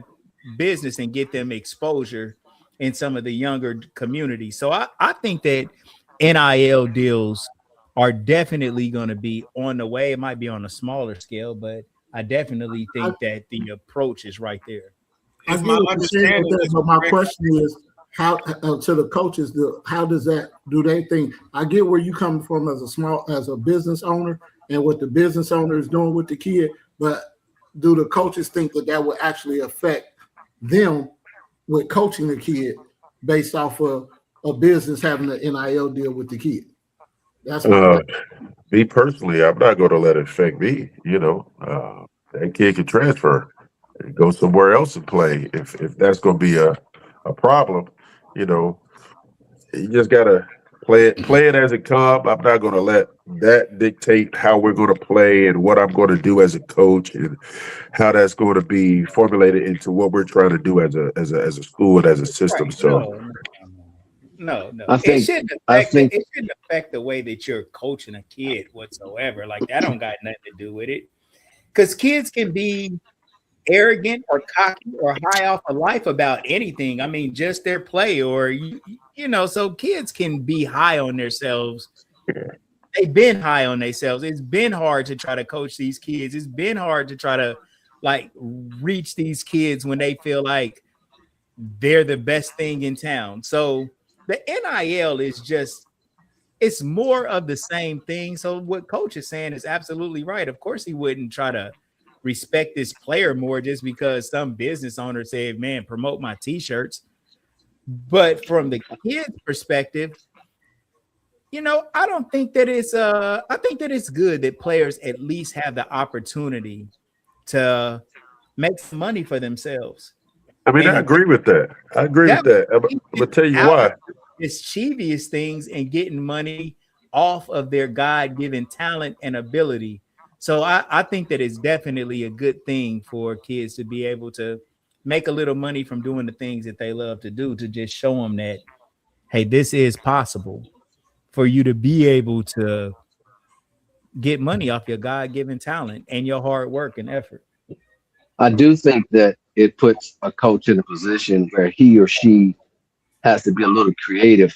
business and get them exposure in some of the younger communities. So I think that NIL deals are definitely going to be on the way. It might be on a smaller scale, but I definitely think that the approach is right there. I get what you're saying with that, but my question is, how to the coaches, how does that, do they think, I get where you come from as a business owner and what the business owner is doing with the kid, but do the coaches think that that will actually affect them with coaching the kid based off of a business having an NIL deal with the kid? That's me personally, I'm not going to let it affect me. You know, that kid can transfer and go somewhere else and play. If that's going to be a problem, you know, you just gotta play it as it comes. I'm not going to let that dictate how we're going to play and what I'm going to do as a coach and how that's going to be formulated into what we're trying to do as a school and as a system. Right. So. No. It shouldn't affect the way that you're coaching a kid whatsoever. Like that don't got nothing to do with it. Because kids can be arrogant or cocky or high off of life about anything. I mean, just their play or you know, so kids can be high on themselves. They've been high on themselves. It's been hard to try to coach these kids. It's been hard to try to like reach these kids when they feel like they're the best thing in town. So the NIL is just, it's more of the same thing. So what coach is saying is absolutely right. Of course, he wouldn't try to respect this player more just because some business owner said, man, promote my t-shirts. But from the kid's perspective, you know, I don't think that it's I think that it's good that players at least have the opportunity to make some money for themselves. I mean, I agree with that. I'm gonna tell you why. Mischievous things and getting money off of their God-given talent and ability. So I think that it's definitely a good thing for kids to be able to make a little money from doing the things that they love to do, to just show them that, hey, this is possible for you to be able to get money off your God-given talent and your hard work and effort. I do think that it puts a coach in a position where he or she has to be a little creative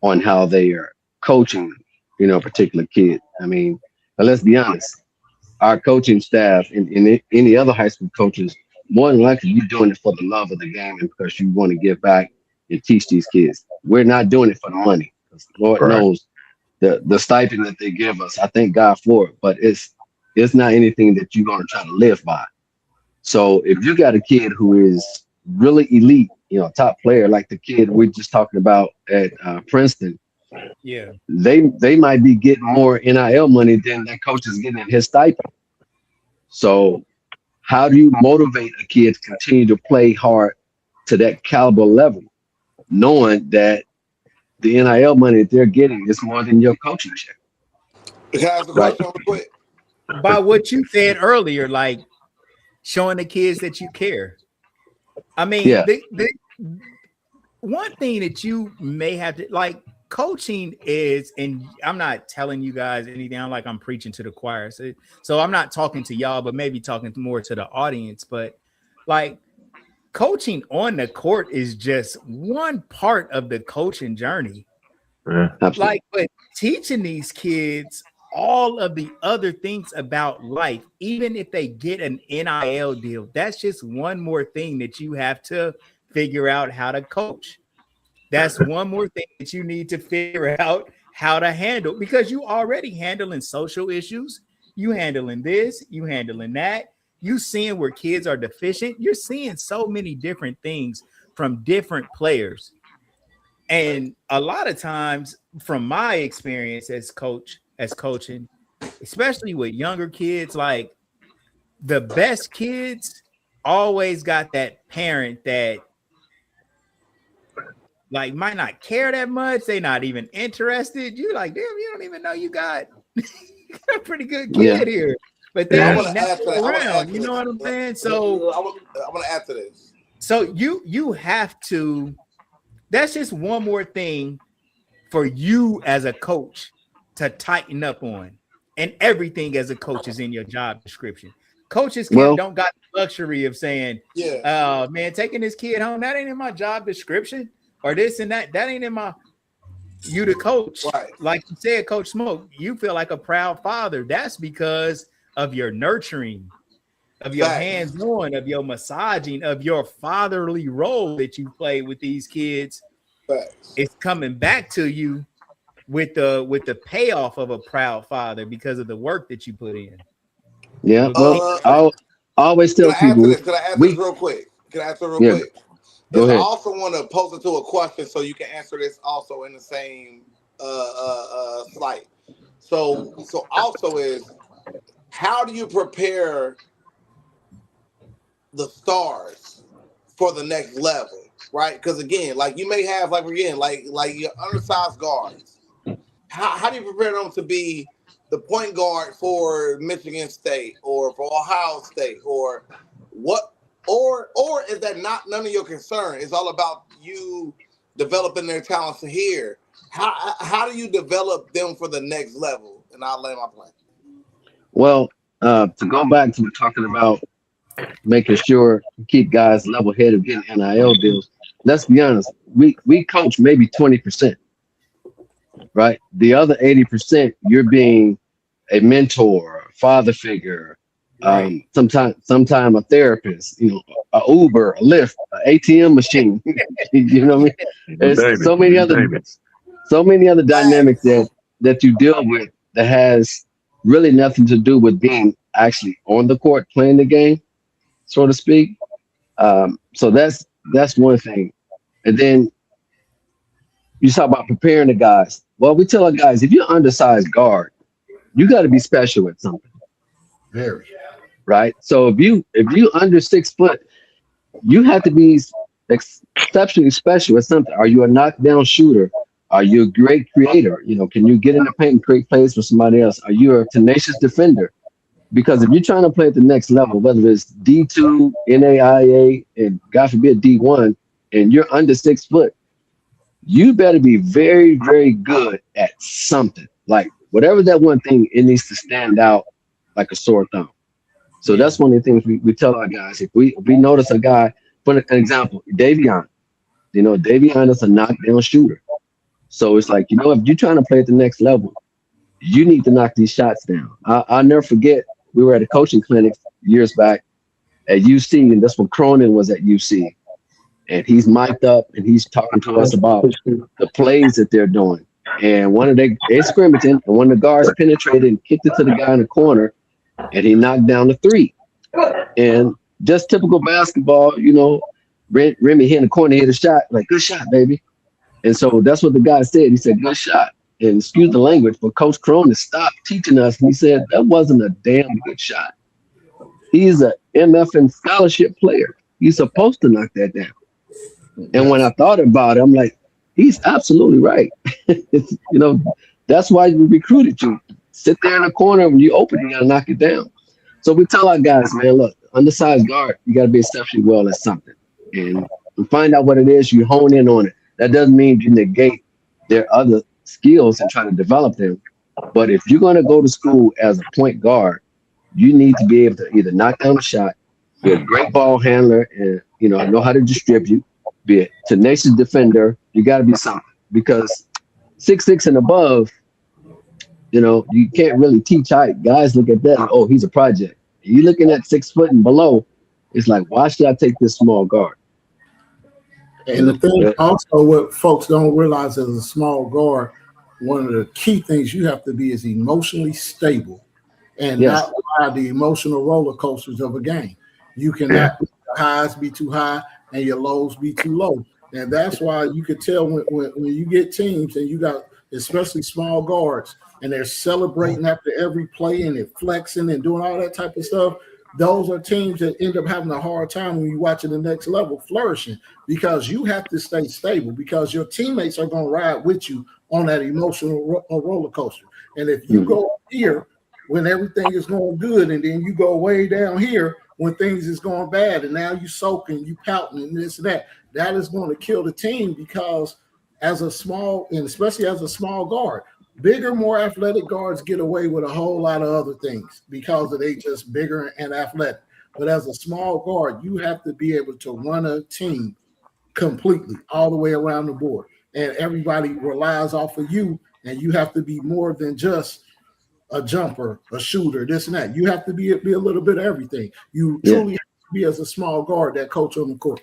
on how they are coaching, you know, a particular kid. I mean, But let's be honest, our coaching staff and any other high school coaches, more than likely you're doing it for the love of the game and because you want to give back and teach these kids. We're not doing it for the money. 'Cause Lord Right. knows the stipend that they give us. I thank God for it, but it's not anything that you're gonna try to live by. So if you got a kid who is really elite, top player like the kid we're just talking about at Princeton, Yeah. they might be getting more NIL money than that coach is getting in his stipend. So how do you motivate a kid to continue to play hard to that caliber level, knowing that the NIL money that they're getting is more than your coaching check? Can I ask a Right. question real quick? By what you said earlier, like showing the kids that you care. I mean, Yeah. the one thing that you may have to like coaching is, and I'm not telling you guys anything. I'm like I'm preaching to the choir, so I'm not talking to y'all, but maybe talking more to the audience. But like coaching on the court is just one part of the coaching journey. Yeah. Absolutely. Like, but teaching these kids all of the other things about life, even if they get an NIL deal, that's just one more thing that you have to figure out how to coach. That's one more thing that you need to figure out how to handle because you already handling social issues. You handling this, you handling that. You seeing where kids are deficient. You're seeing so many different things from different players. And a lot of times, from my experience as coaching, especially with younger kids, like the best kids always got that parent that like might not care that much. They not even interested. You like, damn, you don't even know you got, you got a pretty good kid here. But they Yeah. I ain't want to add to that. around. You know what I'm saying? So I want to add to this. So you have to. That's just one more thing for you as a coach to tighten up on, and everything as a coach is in your job description. Coaches don't got the luxury of saying, Yeah. Man, taking this kid home, that ain't in my job description, or this and that ain't in my." You the coach, Right. like you said, Coach Smoke. You feel like a proud father. That's because of your nurturing, of your hands-on, of your massaging, of your fatherly role that you play with these kids. Facts. It's coming back to you with the payoff of a proud father because of the work that you put in. Yeah. Well, I always tell people. Can I answer this real quick? Can I answer real quick? Go ahead. I also want to pose it to a question so you can answer this also in the same slide. So also is, how do you prepare the stars for the next level, right? Because again, like you may have like your undersized guards. How do you prepare them to be the point guard for Michigan State or for Ohio State or what? Or is that not none of your concern? It's all about you developing their talents here. How do you develop them for the next level? And I'll lay my plan. Well, to go back to talking about making sure you keep guys level headed getting NIL deals. Let's be honest, we coach maybe 20%, right? The other 80%, you're being a mentor, a father figure, sometime a therapist, a Uber, a Lyft, an ATM machine. You know what I mean? There's so many other dynamics that you deal with that has really nothing to do with being actually on the court playing the game, so to speak. So that's one thing. And then you talk about preparing the guys. Well, we tell our guys, if you're undersized guard, you got to be special at something. Very. Right. So if you under 6 foot, you have to be exceptionally special at something. Are you a knockdown shooter? Are you a great creator? Can you get in the paint and create plays for somebody else? Are you a tenacious defender? Because if you're trying to play at the next level, whether it's D2, NAIA, and God forbid D1, and you're under 6 foot, you better be very, very good at something. Like whatever that one thing, it needs to stand out like a sore thumb. So that's one of the things we tell our guys. If we notice a guy, for an example, Davion, Davion is a knockdown shooter. So it's like, if you're trying to play at the next level, you need to knock these shots down. I'll never forget, we were at a coaching clinic years back at UC, and that's when Cronin was at UC. And he's mic'd up and he's talking to us about the plays that they're doing. And one of they're scrimmaging, and one of the guards penetrated and kicked it to the guy in the corner, and he knocked down the three. And just typical basketball, you know, Remy hit in the corner, hit a shot, like, good shot, baby. And so that's what the guy said. He said, good shot. And excuse the language, but Coach Cronin stopped teaching us, and he said, that wasn't a damn good shot. He's a MFN scholarship player. He's supposed to knock that down. And when I thought about it, I'm like, he's absolutely right. You know, that's why we recruited you. Sit there in the corner, when you open, you got to knock it down. So we tell our guys, man, look, undersized guard, you got to be exceptionally well at something. And find out what it is, you hone in on it. That doesn't mean you negate their other skills and try to develop them. But if you're going to go to school as a point guard, you need to be able to either knock down a shot, be a great ball handler, and, you know how to distribute, be a tenacious defender. You got to be something, because 6'6" and above, you know, you can't really teach height. Guys look at that, and, oh, he's a project. You looking at 6 foot and below, it's like, why should I take this small guard? And the thing also, what folks don't realize as a small guard, one of the key things you have to be is emotionally stable and not ride the emotional roller coasters of a game. You cannot let your highs be too high and your lows be too low. And that's why you could tell when you get teams and you got especially small guards and they're celebrating after every play and they're flexing and doing all that type of stuff. Those are teams that end up having a hard time when you watch at the next level flourishing, because you have to stay stable, because your teammates are going to ride with you on that emotional roller coaster. And if you go up here when everything is going good, and then you go way down here when things is going bad, and now you soaking, you pouting, and this and that, that is going to kill the team, because as a small, and especially as a small guard, bigger, more athletic guards get away with a whole lot of other things because they just bigger and athletic. But as a small guard, you have to be able to run a team completely all the way around the board. And everybody relies off of you, and you have to be more than just a jumper, a shooter, this and that. You have to be a little bit of everything. You truly have to be, as a small guard, that coach on the court.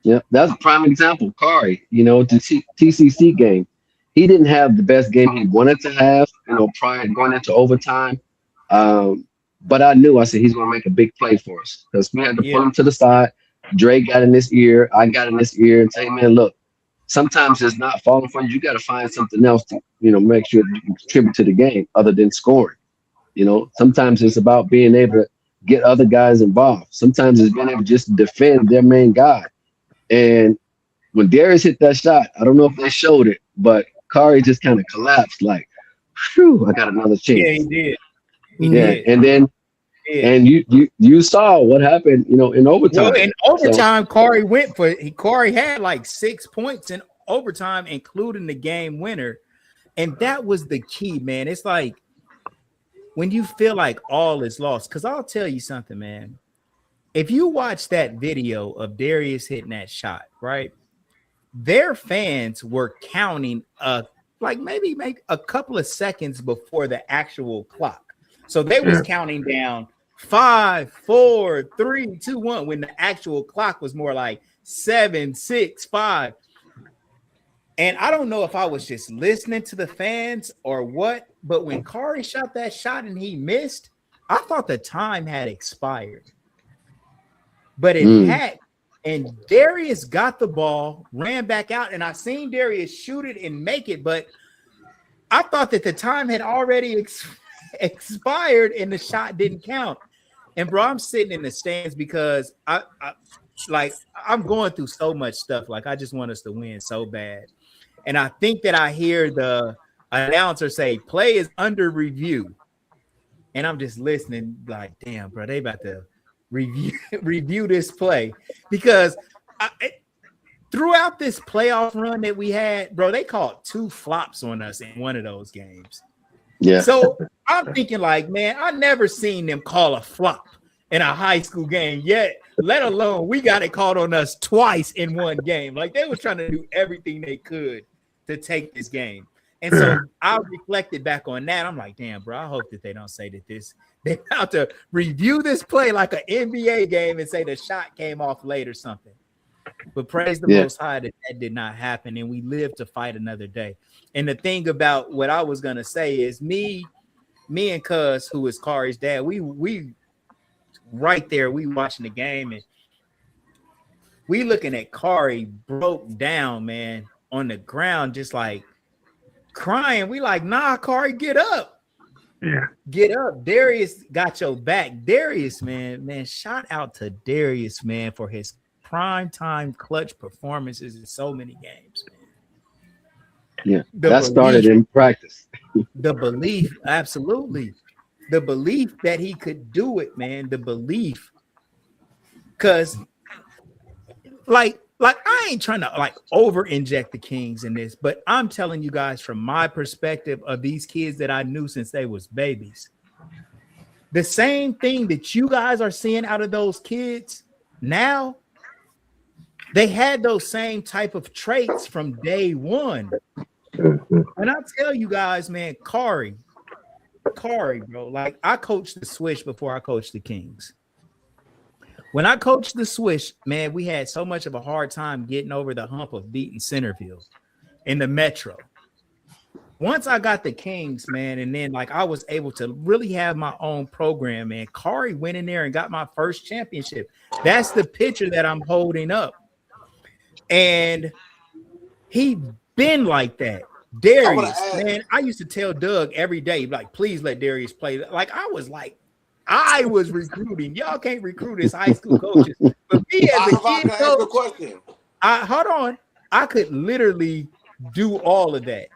Yeah, that's a prime example. Kari, you know, the TCC game, he didn't have the best game he wanted to have, you know, prior to going into overtime. But I said, he's going to make a big play for us, because we had to pull him to the side. Dre got in his ear. I got in his ear and say, man, look, sometimes it's not falling for you. You got to find something else to, you know, make sure you can contribute to the game other than scoring. You know, sometimes it's about being able to get other guys involved. Sometimes it's being able to just defend their main guy. And when Darius hit that shot, I don't know if they showed it, but Kari just kind of collapsed, like, whew, I got another chance. Yeah, he did. He did. And then and you saw what happened, you know, in overtime. Well, in overtime, Kari had like 6 points in overtime, including the game winner. And that was the key, man. It's like when you feel like all is lost, because I'll tell you something, man. If you watch that video of Darius hitting that shot, right? Their fans were counting maybe a couple of seconds before the actual clock. So they was counting down 5, 4, 3, 2, 1 when the actual clock was more like 7, 6, 5. And I don't know if I was just listening to the fans or what, but when Kari shot that shot and he missed, I thought the time had expired. But it had, and Darius got the ball, ran back out, and I seen Darius shoot it and make it, but I thought that the time had already expired and the shot didn't count. And bro, I'm sitting in the stands because I'm going through so much stuff. Like, I just want us to win so bad. And I think that I hear the announcer say, play is under review. And I'm just listening like, damn, bro, they about to review this play, because throughout this playoff run that we had, bro, they called 2 flops on us in one of those games. Yeah. So I'm thinking like, man, I never seen them call a flop in a high school game yet, let alone we got it called on us twice in one game. Like, they was trying to do everything they could to take this game. And so I reflected back on that. I'm like, damn, bro, I hope that they don't say that they're about to review this play like an NBA game and say the shot came off late or something. But praise the Most High that did not happen, and we lived to fight another day. And the thing about what I was gonna say is me and Cuz, who is Kari's dad, we right there, we watching the game and we looking at Kari broke down, man, on the ground, just like crying. We like, nah, Kari, get up. Yeah. Get up. Darius got your back. Darius, man, shout out to Darius, man, for his prime time clutch performances in so many games, man. Yeah, that started in practice. The belief, absolutely. The belief that he could do it, man. The belief. Because like I ain't trying to like over inject the Kings in this, but I'm telling you guys from my perspective of these kids that I knew since they was babies. The same thing that you guys are seeing out of those kids now, they had those same type of traits from day one. And I tell you guys, man, Kari, bro, like I coached the Swish before I coached the Kings. When I coached the Swish, man, we had so much of a hard time getting over the hump of beating Centerville in the Metro. Once I got the Kings, man, and then like I was able to really have my own program, man. Kari went in there and got my first championship. That's the picture that I'm holding up. And he been like that. Darius, man, I used to tell Doug every day, like, please let Darius play. Like, I was recruiting. Y'all can't recruit as high school coaches. But me as a kid coach, hold on. I could literally do all of that.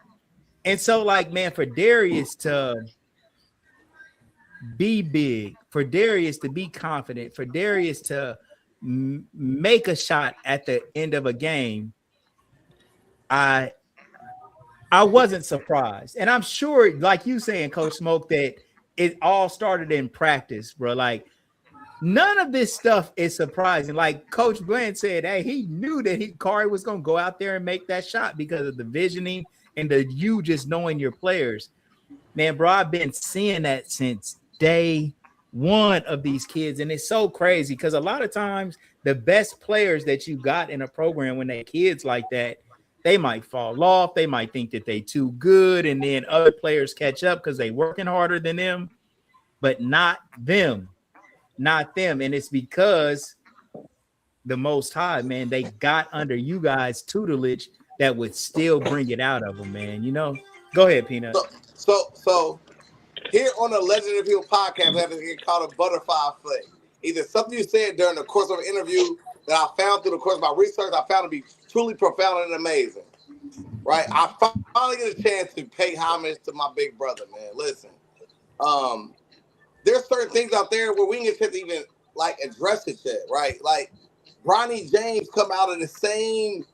And so, like, man, for Darius to be big, for Darius to be confident, for Darius to make a shot at the end of a game, I wasn't surprised. And I'm sure, like you saying, Coach Smoke, that it all started in practice, bro. Like, none of this stuff is surprising. Like Coach Blanton said, hey, he knew that Kari was going to go out there and make that shot because of the visioning and you just knowing your players. Man, bro, I've been seeing that since day one of these kids. And it's so crazy because a lot of times the best players that you got in a program when they're kids like that, they might fall off. They might think that they too good. And then other players catch up because they working harder than them, but not them. Not them. And it's because the Most High, man, they got under you guys' tutelage that would still bring it out of them, man. You know? Go ahead, Peanut. So here on the Legend of Hill podcast, we have to get called a butterfly effect. Either something you said during the course of an interview that I found through the course of my research, I found to be truly profound and amazing. Right? I finally get a chance to pay homage to my big brother, man. Listen, there's certain things out there where we didn't get to even like address it yet, right? Like Bronny James come out of the same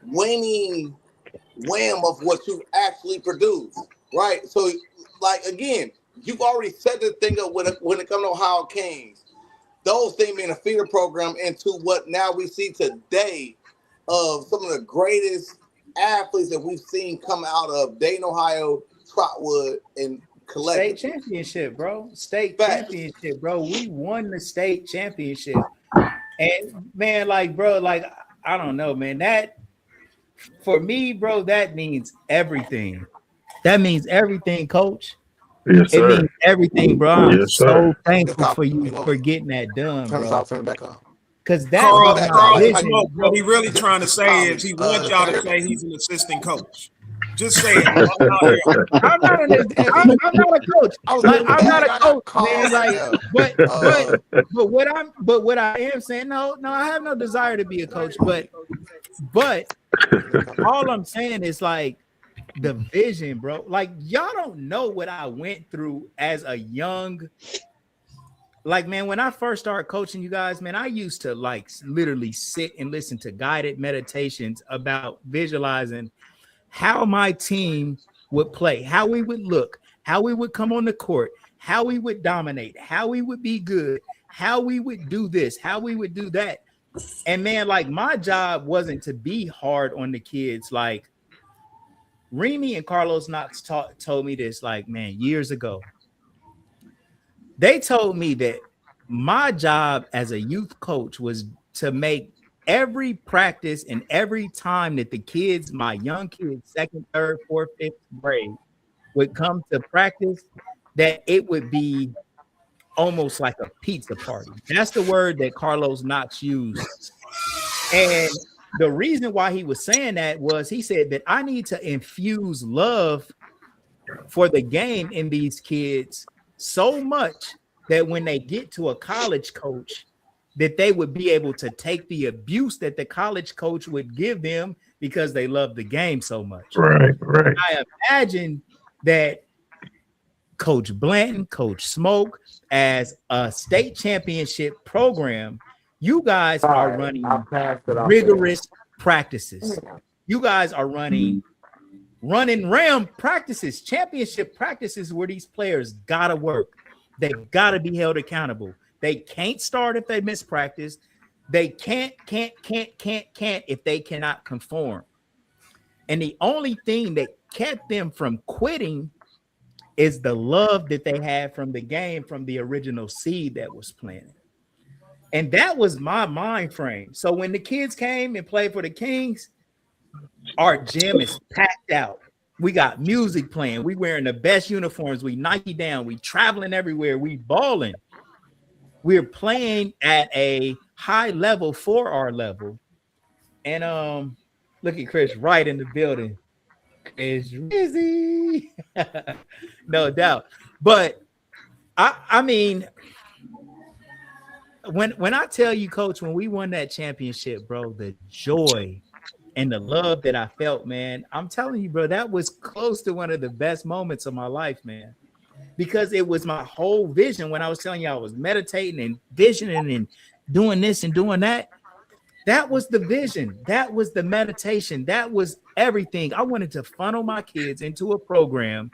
waning wham of what you actually produced, right? So, like again, you've already set the thing up when it comes to Ohio Kings. Those things being a feeder program into what now we see today of some of the greatest athletes that we've seen come out of Dayton, Ohio, Trotwood, and collective. State championship, bro. Championship, bro. We won the state championship. And man, like, bro, like, I don't know, man. That for me, bro, that means everything. That means everything, Coach. Yes, sir. It means everything, bro. I'm Yes, so sir. thankful for you for getting that done, bro. Because that Carl, was my vision. what he really trying to say is he wants y'all to say he's an assistant coach. Just say it. I'm not a coach. Like, I'm not a coach, man. Like, but what I am saying, no, I have no desire to be a coach. But all I'm saying is like the vision, bro. Like, y'all don't know what I went through as a young. Like, man, when I first started coaching you guys, man, I used to like literally sit and listen to guided meditations about visualizing how my team would play, how we would look, how we would come on the court, how we would dominate, how we would be good, how we would do this, how we would do that. And man, like my job wasn't to be hard on the kids. Like Remy and Carlos Knox told me this, like, man, years ago. They told me that my job as a youth coach was to make every practice and every time that the kids, my young kids, second, third, fourth, fifth grade, would come to practice, that it would be almost like a pizza party. That's the word that Carlos Knox used. And the reason why he was saying that was he said that I need to infuse love for the game in these kids so much that when they get to a college coach, that they would be able to take the abuse that the college coach would give them because they love the game so much. Right. I imagine that Coach Blanton, Coach Smoke, as a state championship program, you guys are running rigorous practices. You guys are running Ram practices, championship practices where these players gotta work. They've got to be held accountable. They can't start if they miss practice. They can't if they cannot conform. And the only thing that kept them from quitting is the love that they had from the game, from the original seed that was planted. And that was my mind frame. So when the kids came and played for the Kings, our gym is packed out. We got music playing. We wearing the best uniforms. We Nike down. We traveling everywhere. We balling. We're playing at a high level for our level. And look at Chris right in the building. Chris Rizzy. No doubt. But I mean, when I tell you, Coach, when we won that championship, bro, the joy and the love that I felt, man, I'm telling you, bro, that was close to one of the best moments of my life, man, because it was my whole vision. When I was telling you I was meditating and visioning and doing this and doing that, that was the vision. That was the meditation. That was everything. I wanted to funnel my kids into a program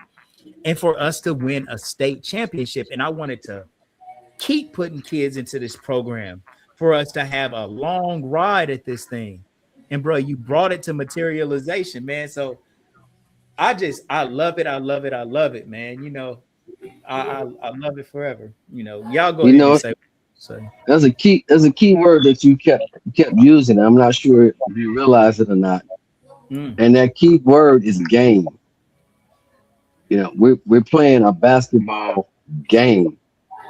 and for us to win a state championship. And I wanted to keep putting kids into this program for us to have a long ride at this thing. And bro, you brought it to materialization, man. So I love it. I love it. I love it, man. You know, I love it forever. You know, y'all go ahead and say. So there's a key word that you kept using. I'm not sure if you realize it or not. And that key word is game. You know, we're playing a basketball game.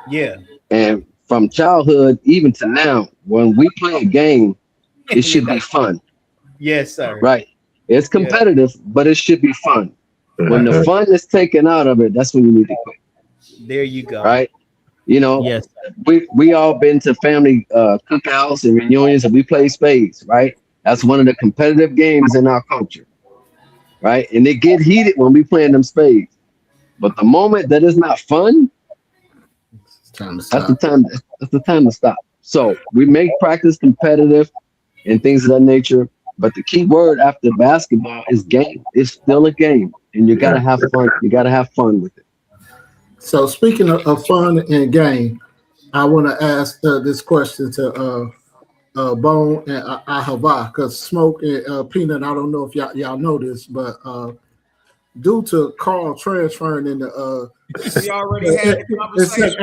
Yeah. And from childhood even to now, when we play a game, it should be fun. Yes, sir. Right. It's competitive, but it should be fun. When the fun is taken out of it, that's when you need to quit. There you go. Right. You know, yes, we all been to family cookouts and reunions, and we play spades, right? That's one of the competitive games in our culture, right? And they get heated when we playing them spades. But the moment that is not fun, that's the time to stop. So we make practice competitive and things of that nature. But the key word after basketball is game. It's still a game, and you gotta have fun. You gotta have fun with it. So speaking of fun and game, I want to ask this question to Bone and Ahava, because Smoke and Peanut, I don't know if y'all know this, but due to Carl transferring in the we already had the conversation.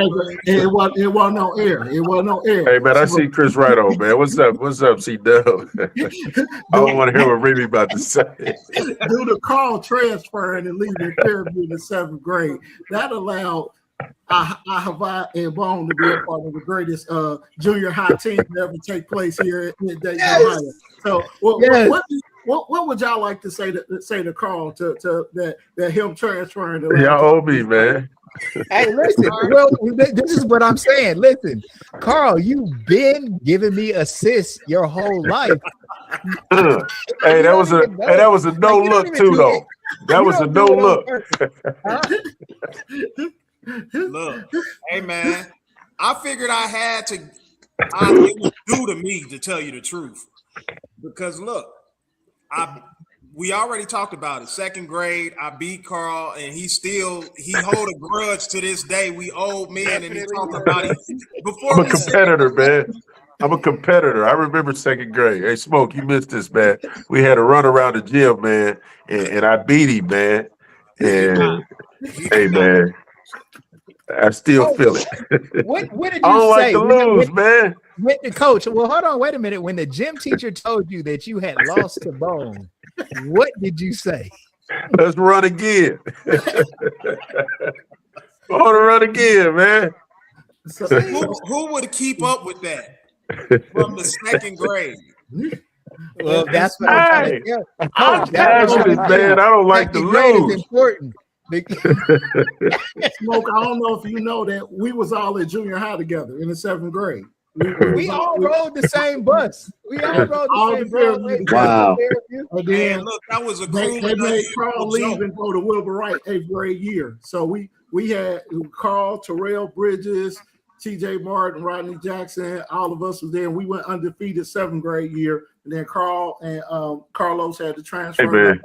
It wasn't no air. It wasn't no air. Hey man, I see Chris right on, man. What's up, C-Dub? I don't want to hear what Remy about to say. Due to Carl transferring and leaving Fairview in the 7th grade, that allowed Ahava and Bone to be a part of the greatest junior high team to ever take place here in Dayton, Ohio. So what would y'all like to say to Carl to that him transferring? Y'all owe me, man. Hey, listen. Well, this is what I'm saying. Listen, Carl, you've been giving me assists your whole life. Hey, that was a no look too, though. That was a no look. Look, hey man, I figured I had to. It was due to me to tell you the truth, because look, we already talked about it. 2nd grade, I beat Carl, and he hold a grudge to this day. We old men, and he talking about it before. I'm a competitor, man. I'm a competitor. I remember second grade. Hey, Smoke, you missed this, man. We had a run around the gym, man, and I beat him, man. And hey, man, I still feel it. What did I you don't like say? to lose, man. When the coach, well, hold on, wait a minute. When the gym teacher told you that you had lost to bone, what did you say? Let's run again. I want to run again, man. Who would keep up with that from the second grade? Well, that's what I'm trying to tell. I'm passionate, man. I don't like to Second grade is lose. important. Smoke, I don't know if you know that we was all at junior high together in the 7th grade. We all rode the same bus. We all rode the same bus. Wow. And then Man, look, that was a they cruel made Carl leave and go to Wilbur Wright 8th grade year. So we had Carl, Terrell Bridges, TJ Martin, Rodney Jackson, all of us was there. We went undefeated 7th grade year. And then Carl and Carlos had to transfer. Hey, man.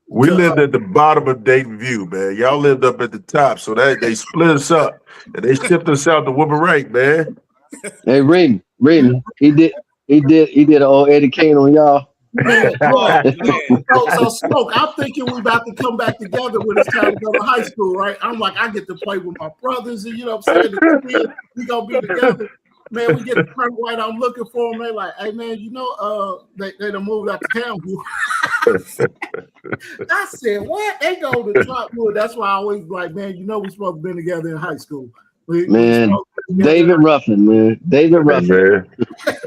We lived at the bottom of Dayton View, man. Y'all lived up at the top, so that they split us up and they shipped us out to Wilbur Wright, man. Hey, Raymond, he did an old Eddie Kane on y'all. So Smoke, I'm thinking we about to come back together when it's time to go to high school, right? I'm like, I get to play with my brothers, and you know what I'm saying? We gonna be together. Man, we get to Turn White. I'm looking for them. They like, hey man, you know, they done moved out to town. I said, what? They go to Trotwood. That's why I always like, man, you know, we supposed to be together in high school. Man, David Ruffin, man. David Ruffin.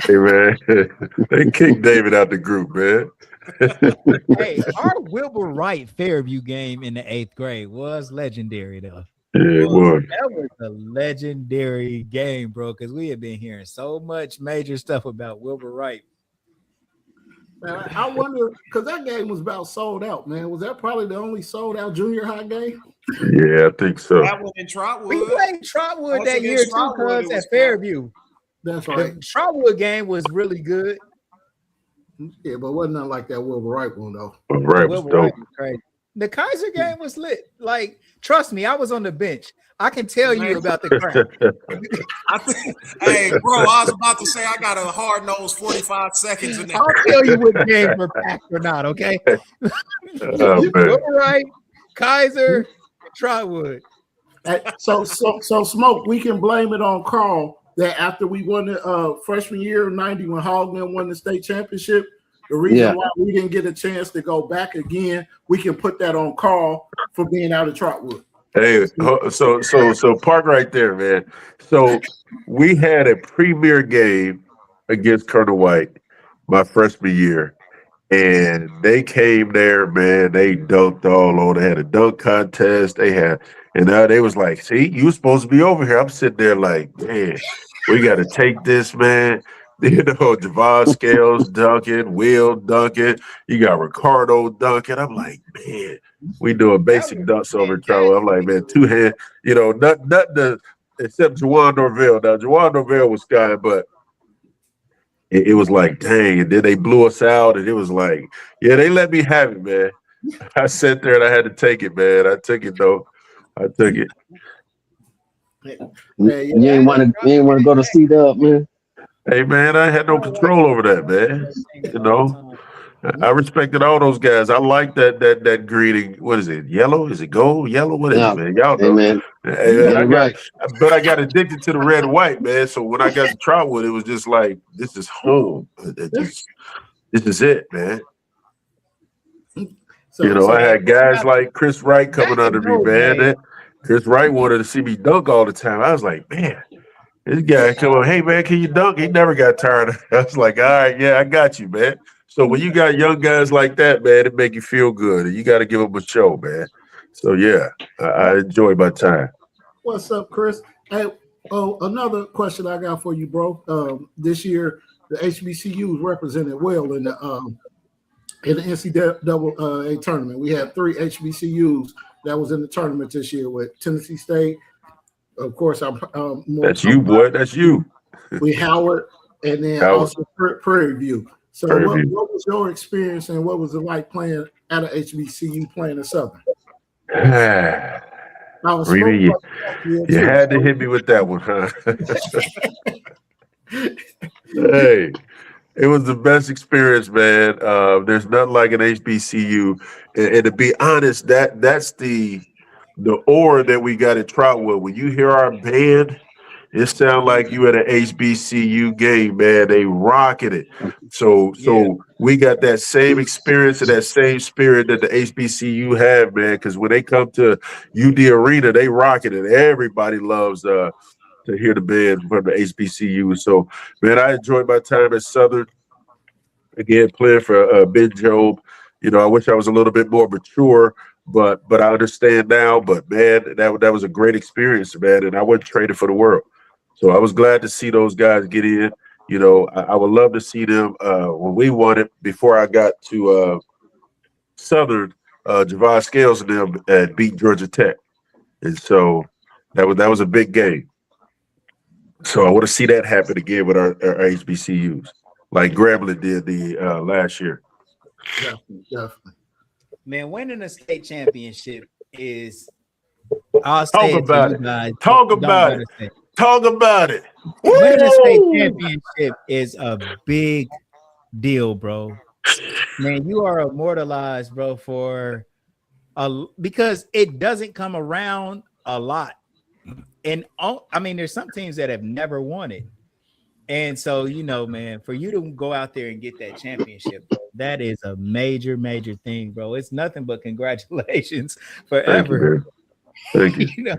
Hey, man. They kicked David out the group, man. Hey, our Wilbur Wright Fairview game in the 8th grade was legendary, though. Yeah, it was. That was a legendary game, bro, because we have been hearing so much major stuff about Wilbur Wright. Man, I wonder, because that game was about sold out, man. Was that probably the only sold out junior high game? Yeah, I think so. That was in Trotwood. We played Trotwood that year too, cuz at Fairview. That's right. The Trotwood game was really good. Yeah, but wasn't nothing like that Wilbur Wright one though. Right, was Wilbur Wright dope. was crazy. The Kaiser game was lit. Like, trust me, I was on the bench. I can tell you about the crowd. Hey, bro, I was about to say I got a hard-nosed 45 seconds in there. I'll tell you what games were packed or not, okay? Wilbur Wright, Kaiser, Trotwood. So Smoke, we can blame it on Carl that after we won the freshman year of 90 when Hogman won the state championship, the reason why we didn't get a chance to go back again, we can put that on Carl for being out of Trotwood. Hey, so park right there, man. So we had a premier game against Colonel White my freshman year, and they came there, man. They dunked all on. They had a dunk contest. They had, and they was like, "See, you supposed to be over here." I'm sitting there like, man, we got to take this, man. You know, Javon Scales dunking, Will dunking. You got Ricardo dunking. I'm like, man, we doing basic dunks over Trotwood. I'm like, man, two hand, you know, nothing except Juwan Norvell. Now, Juwan Norvell was skying, but it was like, dang. And then they blew us out, and it was like, yeah, they let me have it, man. I sat there and I had to take it, man. I took it though. I took it. You ain't want to go to C-Dub, man. Hey, man, I had no control over that, man. You know, I respected all those guys. I like that greeting. What is it? Yellow? Is it gold? Yellow? What is it, man? Y'all know. Hey, man. But I got addicted to the red and white, man. So when I got to Trotwood, it was just like, this is home. This is it, man. So, I had guys like Chris Wright coming under me, man. Chris Wright wanted to see me dunk all the time. I was like, man. This guy come on, hey man, can you dunk? He never got tired. I was like, all right, yeah, I got you, man. So when you got young guys like that, man, it make you feel good, and you got to give them a show, man. So yeah, I enjoy my time. What's up, Chris? Hey, another question I got for you, bro. This year, the HBCUs represented well in the NCAA tournament. We had 3 HBCUs that was in the tournament this year with Tennessee State. Of course, that's you, boy. That's you. We Howard, and then also Prairie View. So, what was your experience, and what was it like playing at a HBCU, playing at Southern? Really, you had to hit me with that one, huh? Hey, it was the best experience, man. There's nothing like an HBCU, and to be honest, that's the aura that we got at Trotwood. When you hear our band, it sounds like you at an HBCU game, man. They rocking it. So Yeah. so we got that same experience and that same spirit that the HBCU have, man. Because when they come to UD Arena, they rocking it. Everybody loves to hear the band from the HBCU. So, man, I enjoyed my time at Southern. Again, playing for Ben Job. I wish I was a little bit more mature, but I understand now. But man, that was a great experience, man, and I wouldn't trade it for the world. So I was glad to see those guys get in. I would love to see them when we won it before I got to Southern. Javon Scales and them beat Georgia Tech, and so that was a big game. So I want to see that happen again with our HBCUs, like Grambling did the last year. Definitely. Man, winning a state championship is. I'll Talk say it to about you it. guys. Talk Don't about gotta it. say it. Talk about it. Winning a state Woo! championship is a big deal, bro. Man, you are immortalized, bro, because it doesn't come around a lot. And I mean, there's some teams that have never won it. And so, man, for you to go out there and get that championship, bro, that is a major, major thing, bro. It's nothing but congratulations Thank you, forever. man. Thank you. You know,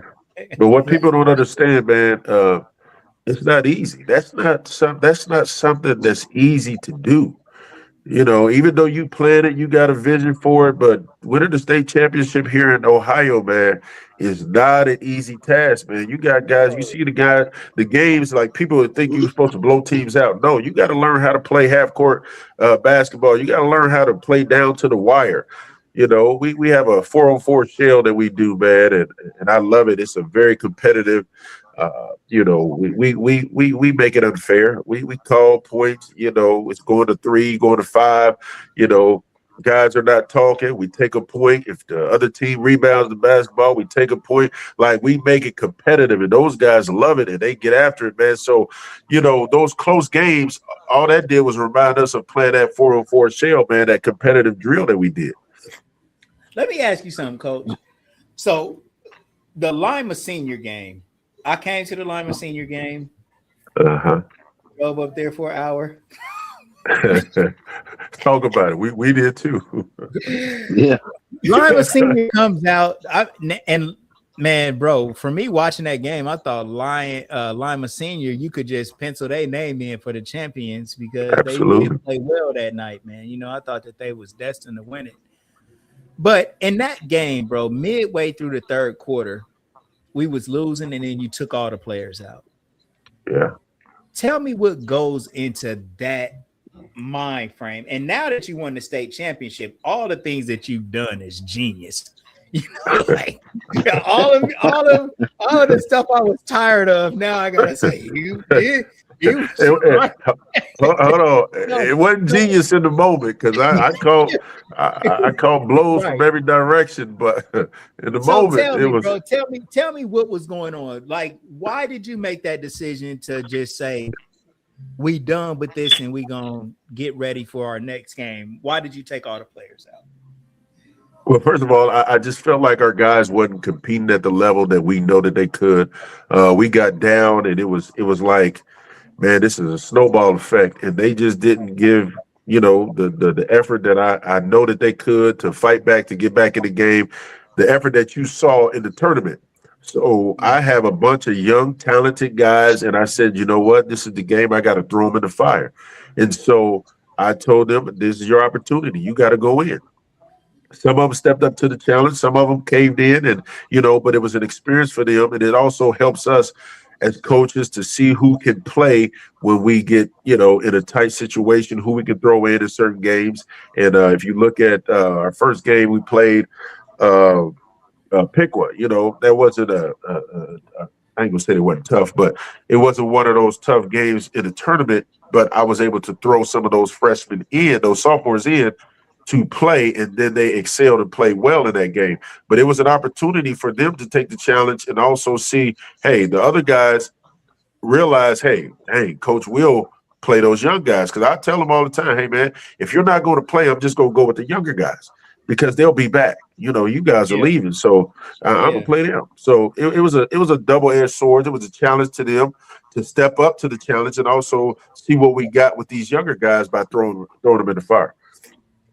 But what people don't understand, man, it's not easy. That's not something that's easy to do. Even though you plan it, you got a vision for it, but winning the state championship here in Ohio, man, is not an easy task, man. You got guys, you see the games, like people would think you're supposed to blow teams out. No, you got to learn how to play half court basketball. You got to learn how to play down to the wire. We have a 4-on-4 shell that we do, man, and I love it. It's a very competitive. We make it unfair. We call points. It's going to 3, going to 5. Guys are not talking. We take a point. If the other team rebounds the basketball, we take a point. Like, we make it competitive, and those guys love it, and they get after it, man. So, those close games, all that did was remind us of playing that 4-on-4 shell, man, that competitive drill that we did. let me ask you something, Coach. So, the Lima Senior game, I came to the Lima Senior game, Uh-huh. drove up there for an hour. Talk about it. We did too. Yeah. Lima Senior comes out, and man, bro, for me watching that game, I thought Lima Senior, you could just pencil their name in for the champions because Absolutely. they didn't play well that night, man. I thought that they was destined to win it. But in that game, bro, midway through the third quarter, we was losing, and then you took all the players out. Yeah. Tell me what goes into that mind frame. And now that you won the state championship, all the things that you've done is genius. Like all of the stuff I was tired of. Now I gotta say, you Hold on. It wasn't genius in the moment because I called blows from every direction, but in the moment tell me, it was. bro, tell me what was going on. Like, why did you make that decision to just say we done with this and we gonna get ready for our next game? Why did you take all the players out? Well, first of all, I just felt like our guys wasn't competing at the level that we know that they could. We got down, and it was like, man, this is a snowball effect, and they just didn't give the effort that I know that they could to fight back, to get back in the game, the effort that you saw in the tournament. So I have a bunch of young, talented guys, and I said, you know what, this is the game. I got to throw them in the fire, and so I told them, this is your opportunity. You got to go in. Some of them stepped up to the challenge. Some of them caved in, and but it was an experience for them, and it also helps us as coaches to see who can play when we get in a tight situation, who we can throw in certain games. And if you look at our first game, we played Piqua. That wasn't I ain't gonna say it wasn't tough, but it wasn't one of those tough games in the tournament. But I was able to throw some of those freshmen in, those sophomores in, to play, and then they excelled and played well in that game. But it was an opportunity for them to take the challenge and also see, hey, the other guys realize, hey, Coach Will play those young guys. Because I tell them all the time, hey, man, if you're not going to play, I'm just going to go with the younger guys because they'll be back. You know, you guys are leaving, so I'm going to play them. So it was a double-edged sword. It was a challenge to them to step up to the challenge and also see what we got with these younger guys by throwing them in the fire.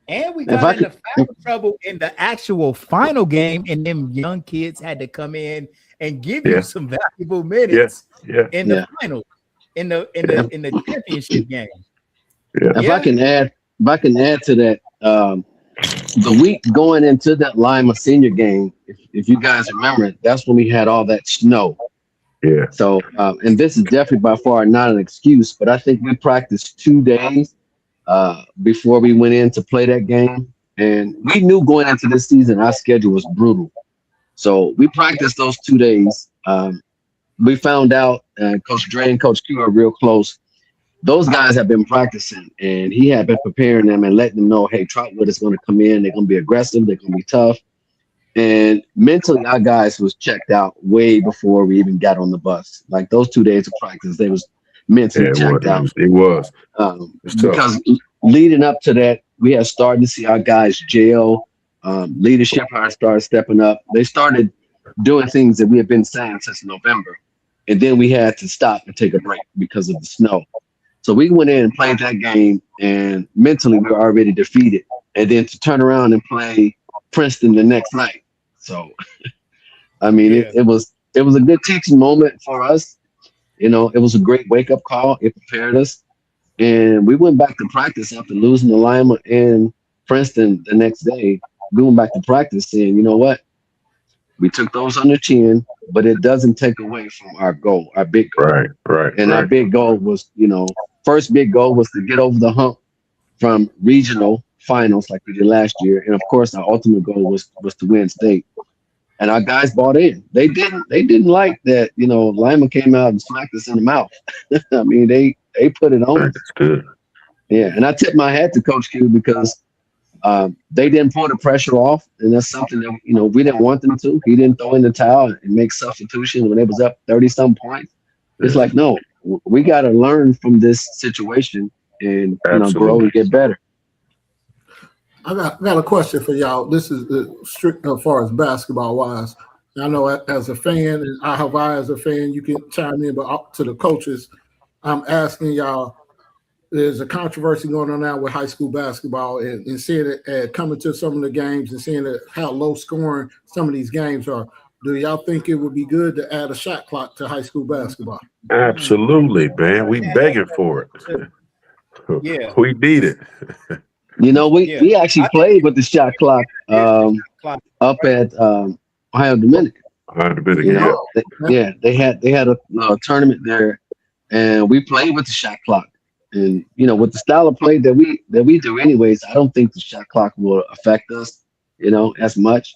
And we got into foul trouble in the actual final game, and them young kids had to come in and give you some valuable minutes in the final, in the championship game. If I can add to that, the week going into that Lima senior game, if you guys remember, that's when we had all that snow. Yeah. So, and this is definitely by far not an excuse, but I think we practiced 2 days before we went in to play that game. And we knew going into this season, our schedule was brutal. So we practiced those 2 days. We found out Coach Dre and Coach Q are real close. Those guys have been practicing, and he had been preparing them and letting them know, hey, Trotwood is going to come in. They're going to be aggressive. They're going to be tough. And mentally, our guys was checked out way before we even got on the bus. Like those 2 days of practice, they was mentally checked out. It was. Because leading up to that, we had started to see our guys gel. Leadership had started stepping up. They started doing things that we had been saying since November. And then we had to stop and take a break because of the snow. So we went in and played that game, and mentally we were already defeated. And then to turn around and play Princeton the next night. So, I mean, it was a good teaching moment for us. You know, it was a great wake-up call. It prepared us. And we went back to practice after losing to Lima and Princeton the next day. We went back to practice saying, you know what? We took those on the chin, but it doesn't take away from our goal, our big goal. Right. And our big goal was, first big goal was to get over the hump from regional finals like we did last year. And of course, our ultimate goal was to win state. And our guys bought in. They didn't like that, Lima came out and smacked us in the mouth. I mean, they put it on us. That's good. Yeah. And I tip my hat to Coach Q because they didn't pull the pressure off. And that's something that, we didn't want them to. He didn't throw in the towel and make substitutions when it was up 30-some points. It's like, no, we got to learn from this situation and grow and get better. I got a question for y'all. This is strict as far as basketball wise. I know as a fan, and I have as a fan, you can chime in, but up to the coaches, I'm asking y'all. There's a controversy going on now with high school basketball, and seeing it coming to some of the games and seeing how low scoring some of these games are. Do y'all think it would be good to add a shot clock to high school basketball? Absolutely, man. We begging for it. Yeah, we need it. We actually played with the shot clock up at Ohio Dominican. They had a tournament there, and we played with the shot clock. And with the style of play that we do, anyways, I don't think the shot clock will affect us, as much.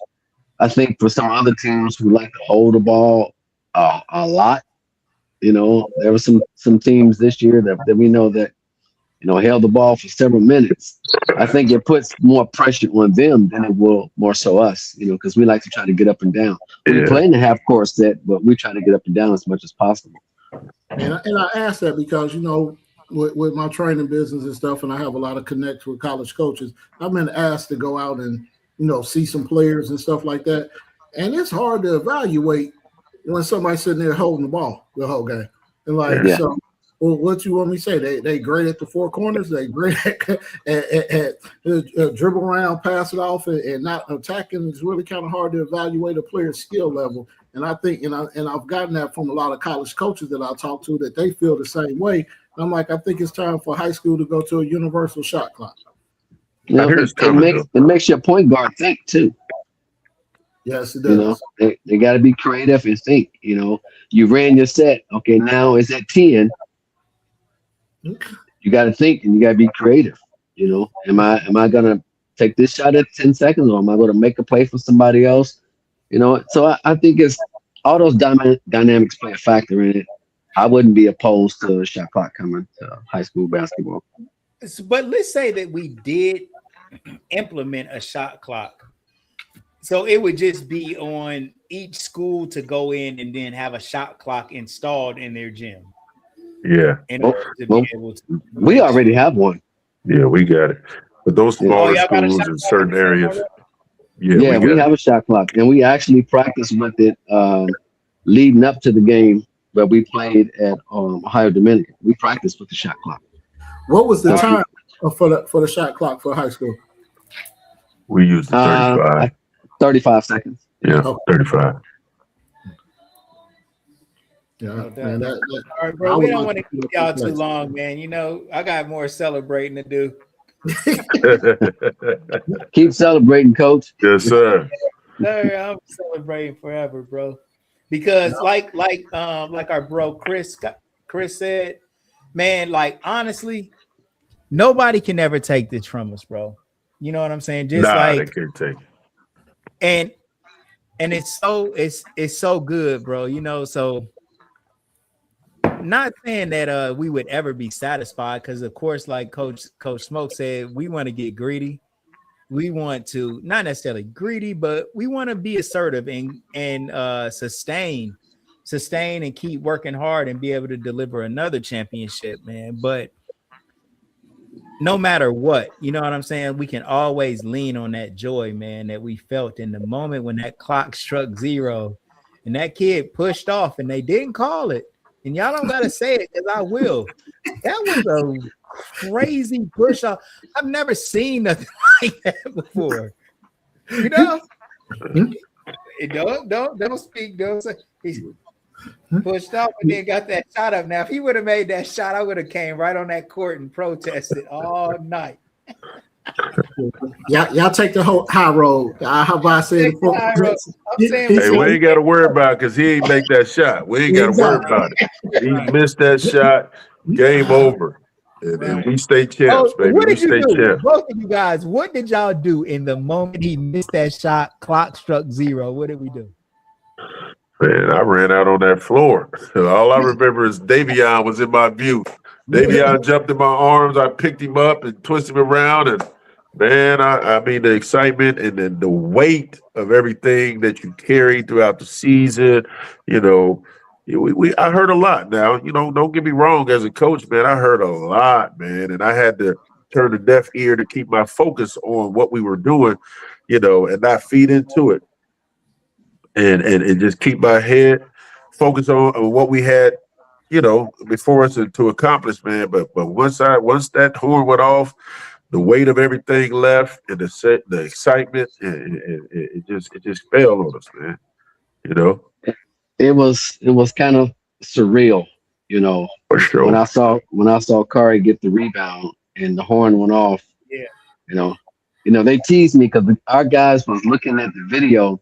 I think for some other teams who like to hold the ball a lot, there were some teams this year that we know that held the ball for several minutes. I think it puts more pressure on them than it will more so us, because we like to try to get up and down. We play in the half court set, but we try to get up and down as much as possible. And I ask that because, with my training business and stuff, and I have a lot of connects with college coaches, I've been asked to go out and, see some players and stuff like that. And it's hard to evaluate when somebody's sitting there holding the ball the whole game. And so what you want me to say? They great at the four corners. They great at dribble around, pass it off, and not attacking. It's really kind of hard to evaluate a player's skill level. And I think, and I've gotten that from a lot of college coaches that I talk to, that they feel the same way. I'm like, I think it's time for high school to go to a universal shot clock. It makes your point guard think too. Yes, it does. They got to be creative and think. You ran your set. Okay, now it's at 10. You got to think and you got to be creative. Am I gonna take this shot at 10 seconds, or am I going to make a play for somebody else? So I think it's all those dynamics play a factor in it. I wouldn't be opposed to a shot clock coming to high school basketball. But let's say that we did implement a shot clock. So it would just be on each school to go in and then have a shot clock installed in their gym. Yeah. in order to Well, be able to. we already have one. Yeah, we got it. But those smaller y'all got a shot schools in clock certain in the game areas, already? yeah, We we got have it. a shot clock, and we actually practiced with it leading up to the game that we played at Ohio Dominican. We practiced with the shot clock. What was the That's time for the shot clock for high school? We use the 35. 35 seconds. Yeah, Okay. 35. Yeah, No doubt. man, All right, I bro. We would don't like want to to see keep that y'all take too place. long, man. You know, I got more celebrating to do. Keep celebrating, Coach. Yes, sir. Sir, I'm celebrating forever, bro. Because like our bro Chris said, man, like honestly, nobody can ever take this from us, bro. You know what I'm saying? Just Nah, they like can't take it. and it's so good, bro. You know, so not saying that we would ever be satisfied, because of course, like Coach Smoke said, we want to get greedy. We want to not necessarily greedy, but we want to be assertive and sustain and keep working hard and be able to deliver another championship, man. But no matter what, you know what I'm saying? We can always lean on that joy, man, that we felt in the moment when that clock struck 0 and that kid pushed off and they didn't call it. And y'all don't got to say it because I will. That was a crazy push off. I've never seen nothing like that before. You know? Don't speak. Don't say. He's pushed off and then got that shot up. Now, if he would have made that shot, I would have came right on that court and protested all night. Y'all take the whole high road. How about I say Hey, we ain't got to worry about it because he ain't make that shot. We ain't got to worry about it. He missed that shot. Game over. And we stay champs, baby. What We did you stay do? champs. Both of you guys, what did y'all do in the moment he missed that shot? Clock struck 0. What did we do? Man, I ran out on that floor. All I remember is Davion was in my view. Davion jumped in my arms. I picked him up and twisted him around. And, man, I mean, the excitement and then the weight of everything that you carry throughout the season, you know, I heard a lot now. You know, don't get me wrong. As a coach, man, I heard a lot, man. And I had to turn a deaf ear to keep my focus on what we were doing, you know, and not feed into it. And just keep my head focused on what we had, you know, before us to accomplish, man. But once that horn went off, the weight of everything left, and the excitement, it just fell on us, man. You know, It was kind of surreal, you know, for sure. when I saw Curry get the rebound and the horn went off. Yeah. You know, they teased me because our guys was looking at the video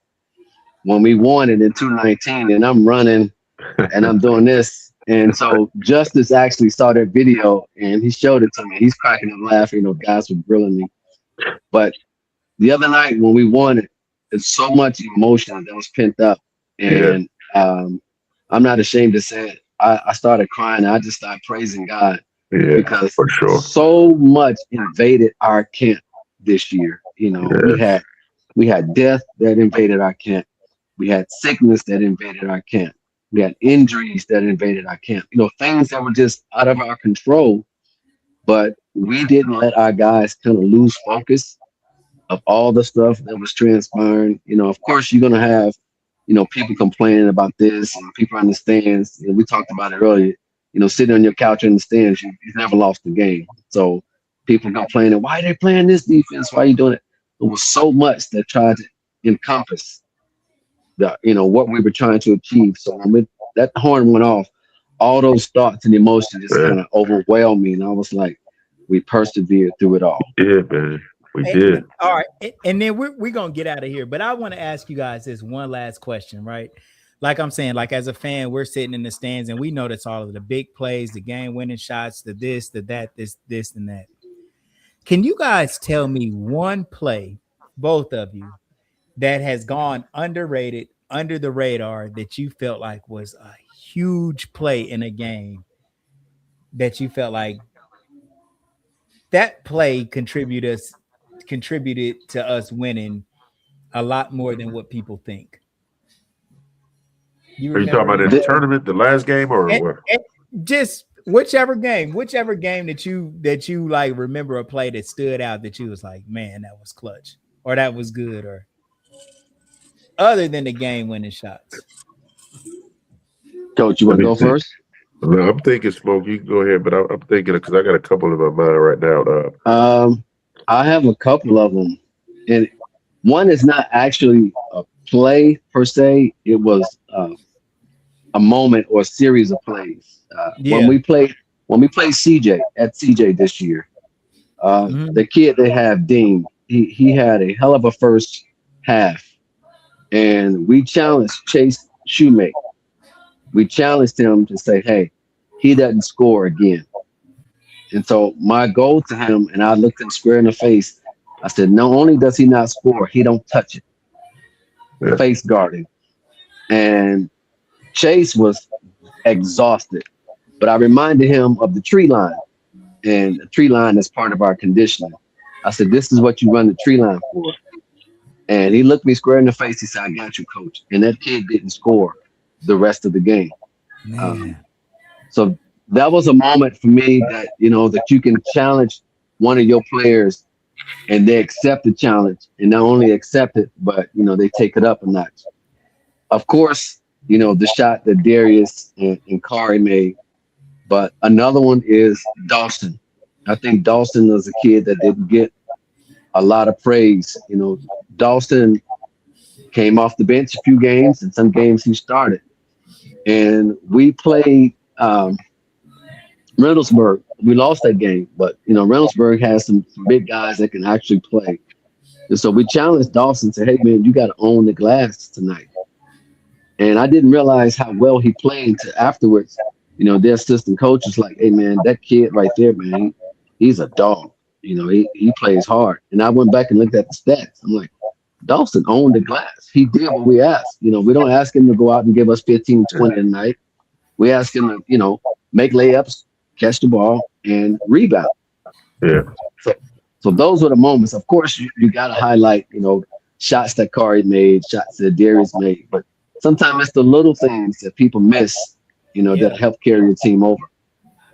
when we won it in 2019, and I'm running and I'm doing this. And so Justice actually saw that video and he showed it to me. He's cracking up laughing. You know, guys were grilling me. But the other night when we won it, there's so much emotion that was pent up. And I'm not ashamed to say it. I started crying. I just started praising God because for sure. so much invaded our camp this year. You know, we had death that invaded our camp. We had sickness that invaded our camp. We had injuries that invaded our camp. You know, things that were just out of our control. But we didn't let our guys kind of lose focus of all the stuff that was transpiring. You know, of course, you're going to have, you know, people complaining about this and people on the stands. You know, we talked about it earlier. You know, sitting on your couch in the stands, you've never lost the game. So people complaining, why are they playing this defense? Why are you doing it? There was so much that tried to encompass what we were trying to achieve. So when that horn went off, all those thoughts and emotions just kind of overwhelmed me, and I was like, we persevered through it all. Yeah, man, we did. All right, and then we're gonna get out of here, but I want to ask you guys this one last question, right? Like I'm saying, like as a fan, we're sitting in the stands and we notice all of the big plays, the game-winning shots, the this, the that, this, and that. Can you guys tell me one play, both of you, that has gone underrated, under the radar, that you felt like was a huge play in a game, that you felt like that play contributed to us winning a lot more than what people think? Are you talking about in the tournament, the last game, or what? Just whichever game that you like remember a play that stood out that you was like, man, that was clutch or that was good, or other than the game winning shots. Coach, you Let want to me go see. first? No, I'm thinking, Smoke. You can go ahead, but I'm thinking because I got a couple in my mind right now. Um, I have a couple of them, and one is not actually a play per se. It was a moment or a series of plays. Yeah. When we played CJ at CJ this year, Mhm. the kid they have Dean, he had a hell of a first half, and we challenged Chase Shoemake. We challenged him to say, "Hey, he doesn't score again." And so my goal to him, and I looked him square in the face. I said, "Not only does he not score, he don't touch it, Yeah. face guarding." And Chase was exhausted, but I reminded him of the tree line, and the tree line is part of our conditioning. I said, "This is what you run the tree line for." And he looked me square in the face. He said, "I got you, coach." And that kid didn't score the rest of the game. Um, Man. so that was a moment for me that that you can challenge one of your players and they accept the challenge, and not only accept it, but they take it up a notch. Of course, the shot that Darius and Kari made, but another one is Dawson. I think Dawson was a kid that didn't get a lot of praise. Dawson came off the bench a few games, and some games he started. And we played Reynoldsburg. We lost that game, but Reynoldsburg has some big guys that can actually play. And so we challenged Dawson, said, "Hey man, you got to own the glass tonight." And I didn't realize how well he played until afterwards. Their assistant coach was like, "Hey man, that kid right there, man, he's a dog. He plays hard." And I went back and looked at the stats. I'm like, Dawson owned the glass. He did what we asked. We don't ask him to go out and give us 15, 20 a night. We ask him to, make layups, catch the ball, and rebound. Yeah. So, so those were the moments. Of course, you got to highlight, shots that Kari made, shots that Darius made. But sometimes it's the little things that people miss, Yeah. that help carry your team over.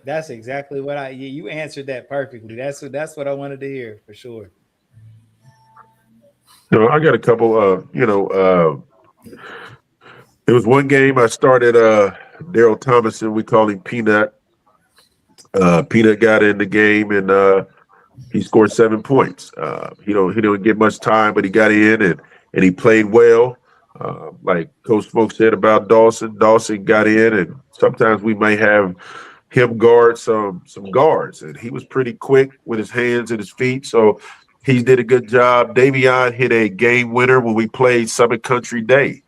That's exactly what you answered that perfectly. That's what I wanted to hear for sure. I got a couple. There was one game I started. Daryl Thomason, we call him Peanut. Peanut got in the game and he scored 7 points. He don't get much time, but he got in and he played well. Like Coach Smoke said about Dawson, Dawson got in, and sometimes we may have him guard some guards, and he was pretty quick with his hands and his feet. So he did a good job. Davion hit a game winner when we played Summit Country Day.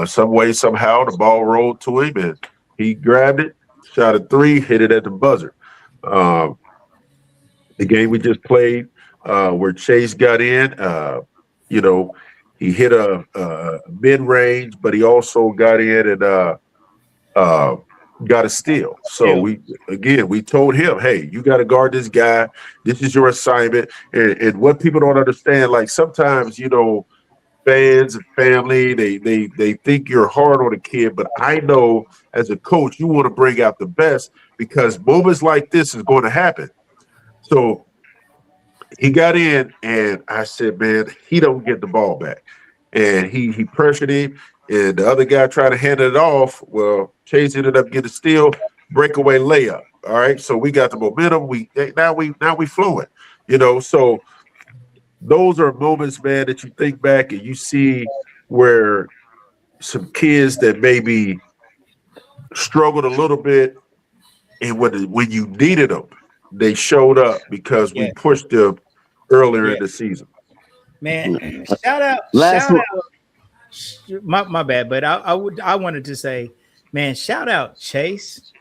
Some way, somehow, the ball rolled to him, and he grabbed it, shot a three, hit it at the buzzer. Um, the game we just played, where Chase got in, you know, he hit a mid range, but he also got in and uh, got a steal. So Still. we told him, hey, you got to guard this guy. This is your assignment. And what people don't understand, like sometimes, fans and family, they think you're hard on a kid, but I know as a coach, you want to bring out the best because moments like this is going to happen. So he got in, and I said, man, he don't get the ball back. And he pressured him, and the other guy tried to hand it off. Well, Chase ended up getting a steal, breakaway layup. All right, so we got the momentum. Now we flowing. So those are moments, man, that you think back and you see where some kids that maybe struggled a little bit, and when you needed them, they showed up because we Yeah. pushed them earlier Yeah. in the season. Man, Mm. Last shout one. out. My bad, but I wanted to say, man, shout out Chase.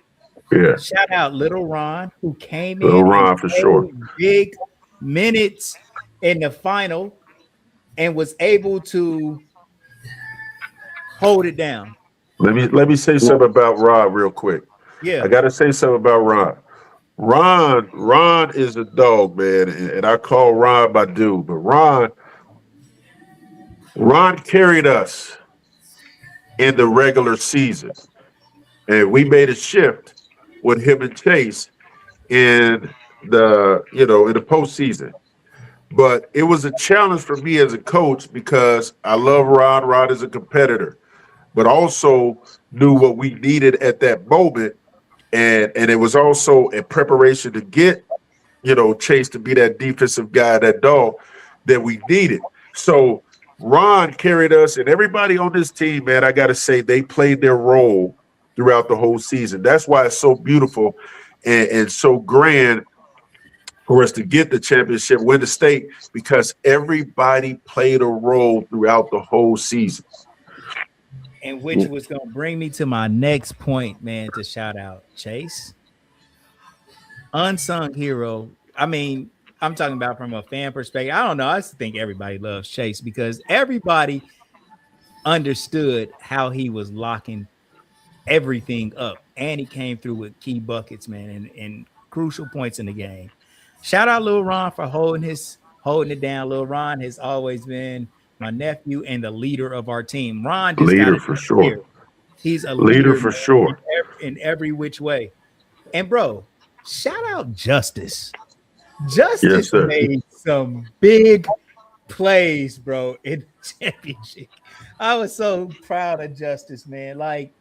Yeah, Shout out Little Ron, who came little in and Ron for sure. played big minutes in the final and was able to hold it down. Let me say something about Ron real quick. I Yeah. got to say something about Ron. Ron is a dog, man, and I call Ron my dude. But Ron carried us in the regular season, and we made a shift with him and Chase in the postseason. But it was a challenge for me as a coach because I love Rod. Rod is a competitor, but also knew what we needed at that moment. And it was also in preparation to get, Chase to be that defensive guy, that dog that we needed. So Ron carried us, and everybody on this team, man, I got to say, they played their role throughout the whole season. That's why it's so beautiful and so grand for us to get the championship, win the state, because everybody played a role throughout the whole season. And which was going to bring me to my next point, man, to shout out Chase. Unsung hero. I mean, I'm talking about from a fan perspective. I don't know. I just think everybody loves Chase because everybody understood how he was locking everything up. And he came through with key buckets, man, and crucial points in the game. Shout out Lil Ron for holding it down. Lil Ron has always been my nephew and the leader of our team. Ron just leader got for sure. Here. He's a leader for sure in every which way. And bro, shout out Justice. Justice made some big plays, bro, in the championship. I was so proud of Justice, man. Like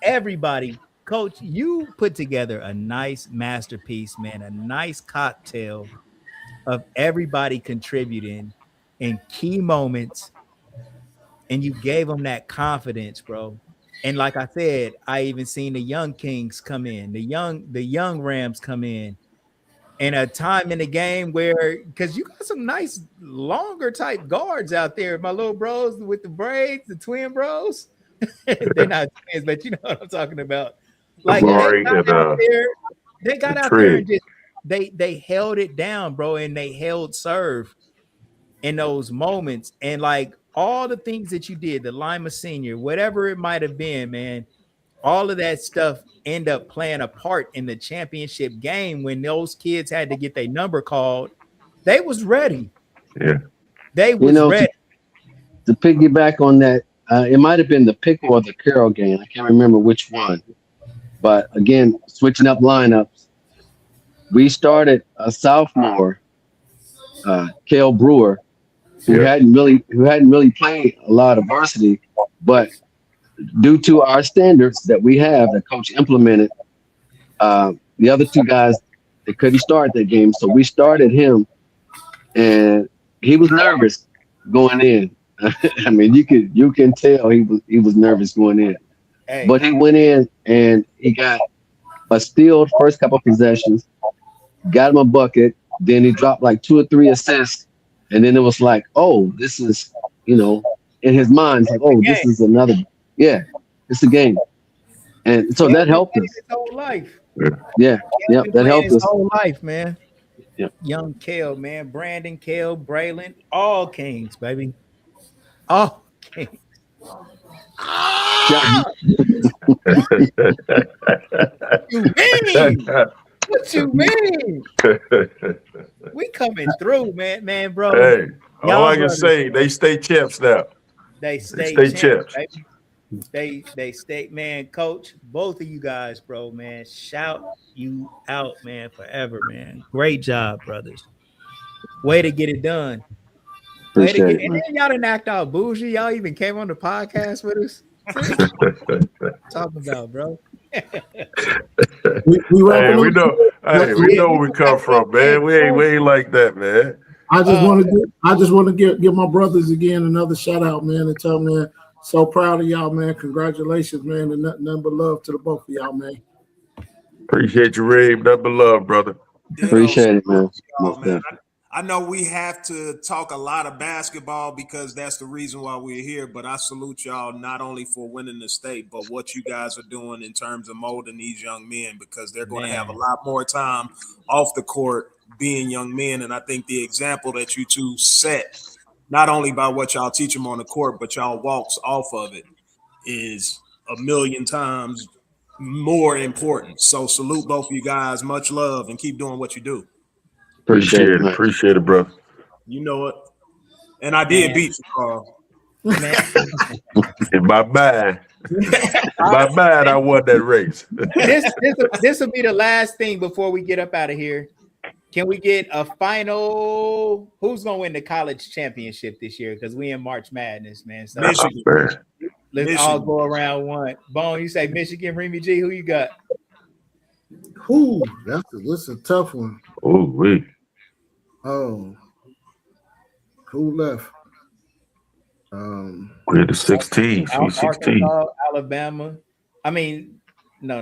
everybody, Coach, you put together a nice masterpiece, man, a nice cocktail of everybody contributing in key moments, and you gave them that confidence, bro. And like I said, I even seen the young Kings come in, the young Rams come in a time in the game where, because you got some nice longer type guards out there, my little bros with the braids, the twin bros. They're not twins, but you know what I'm talking about. Like they got out there and just they held it down, bro, and they held serve in those moments. And like all the things that you did, the Lima Senior, whatever it might have been, man, all of that stuff end up playing a part in the championship game. When those kids had to get their number called, they was ready. Yeah, they was ready. To piggyback on that, it might have been the Pickle or the Carroll game. I can't remember which one. But again, switching up lineups, we started a sophomore, Cale Brewer, who hadn't really played a lot of varsity, but due to our standards that we have that Coach implemented, the other two guys, they couldn't start that game, so we started him, and he was nervous going in. I mean, you can tell he was nervous going in. Hey. But he went in and he got a steal first couple of possessions, got him a bucket, then he dropped like 2 or 3 assists, and then it was like, oh, this is, in his mind, it's like, oh, this is another. Yeah, it's a game. And so that helped us. His whole life. Yeah, that helped us. His whole life, man. Yeah. Young Cale, man. Brandon, Cale, Braylon, all Kings, baby. All Kings. What you mean? We coming through, man, bro. Hey, all I can say, they stay champs now. They stay champs. They stay, man. Coach, both of you guys, bro, man. Shout you out, man, forever, man. Great job, brothers. Way to get it done. And then y'all didn't act out bougie. Y'all even came on the podcast with us. Talking about, bro. we know where we come from, man. We ain't like that, man. I just want to give my brothers again another shout out, man, and tell them, man, so proud of y'all, man. Congratulations, man, and nothing but love to the both of y'all, man. Appreciate you, Ray. Nothing but love, brother. Appreciate it, man. I know we have to talk a lot of basketball because that's the reason why we're here, but I salute y'all not only for winning the state, but what you guys are doing in terms of molding these young men, because they're going to have a lot more time off the court being young men. And I think the example that you two set, not only by what y'all teach them on the court, but y'all walks off of it, is a million times more important. So salute both of you guys. Much love and keep doing what you do. Appreciate it, bro. You know it. And I did beat you, Carl. Man. In my mind, I won that race. This will be the last thing before we get up out of here. Can we get a final? Who's gonna win the college championship this year? Because we in March Madness, man. So Michigan. let's all go around one. Bone, you say Michigan, Remy G. Who you got? Ooh, that's a tough one. Oh, wait. Oh, who left? We're the 16. She's 16. Arkansas, Alabama. I mean, no.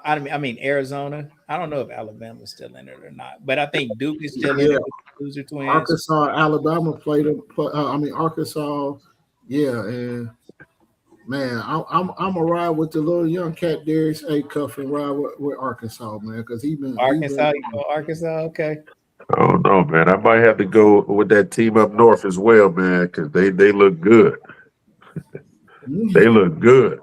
I mean Arizona. I don't know if Alabama's still in it or not, but I think Duke is still in it with the Loser Twins. Arkansas, Alabama played them. Arkansas, yeah, and man, I'm a ride with the little young cat Darius A. Cuff and ride with Arkansas, man, because he been Arkansas. Okay. Oh no, man! I might have to go with that team up north as well, man, because they look good. They look good.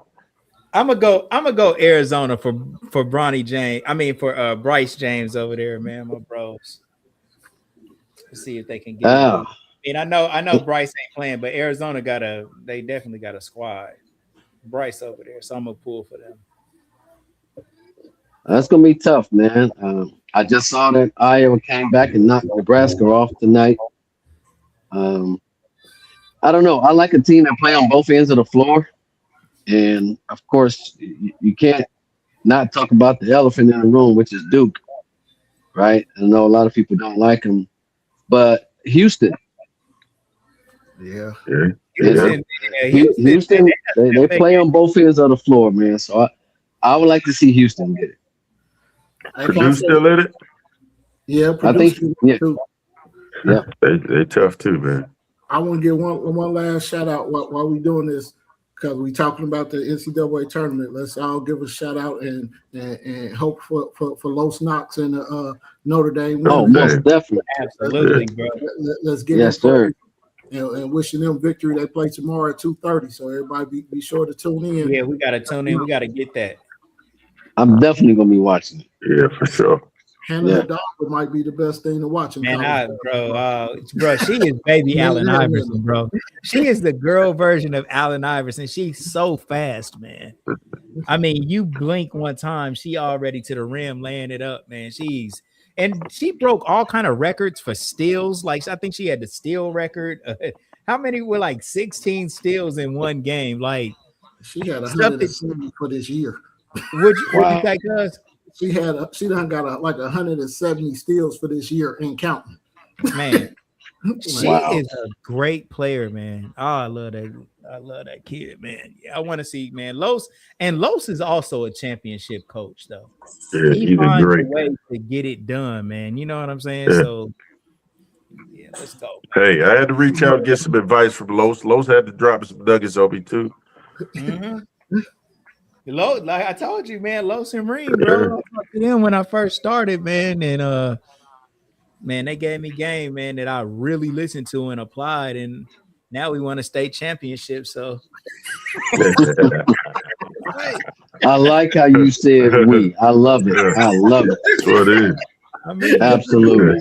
I'm gonna go Arizona for Bronny James. I mean for Bryce James over there, man. My bros. Let's see if they can get. I mean, I know Bryce ain't playing, but Arizona they definitely got a squad. Bryce over there, so I'm gonna pull for them. That's gonna be tough, man. I just saw that Iowa came back and knocked Nebraska off tonight. I don't know. I like a team that play on both ends of the floor, and of course, you can't not talk about the elephant in the room, which is Duke, right? I know a lot of people don't like them, but Houston. Yeah. Houston, they play on both ends of the floor, man. So I would like to see Houston get it. Purdue still in it? Yeah, I think. Yeah. They tough too, man. I want to get one last shout out while we doing this, because we talking about the NCAA tournament. Let's all give a shout out and hope for Los Knox and Notre Dame. Oh, most definitely, absolutely, bro. Let's get yes, sir. And wishing them victory. They play tomorrow at 2:30, so everybody be sure to tune in. Yeah, we gotta tune in. We gotta get that. I'm definitely gonna be watching it. Yeah, for sure. Hannah the dog might be the best thing to watch. Man, bro, she is baby Allen Iverson, bro. She is the girl version of Allen Iverson. She's so fast, man. I mean, you blink one time, she already to the rim laying it up, man. She broke all kind of records for steals. Like I think she had the steal record. How many were like 16 steals in one game? Like she had 170 for this year. Would you think us? She done got like 170 steals for this year and counting. Man, she is a great player, man. Oh, I love that kid, man. Yeah, I want to see, man. Los is also a championship coach, though. Yeah, he finds a way to get it done, man. You know what I'm saying? Yeah. So yeah, let's go. Hey, I had to reach out and get some advice from Los. Los had to drop some nuggets on me too. Mm-hmm. Like I told you, man, Los and Reem, bro. I talked to them when I first started, man, and man, they gave me game, man, that I really listened to and applied, and now we won a state championship. So I like how you said we. I love it. I love it. That's what it is. I mean, absolutely.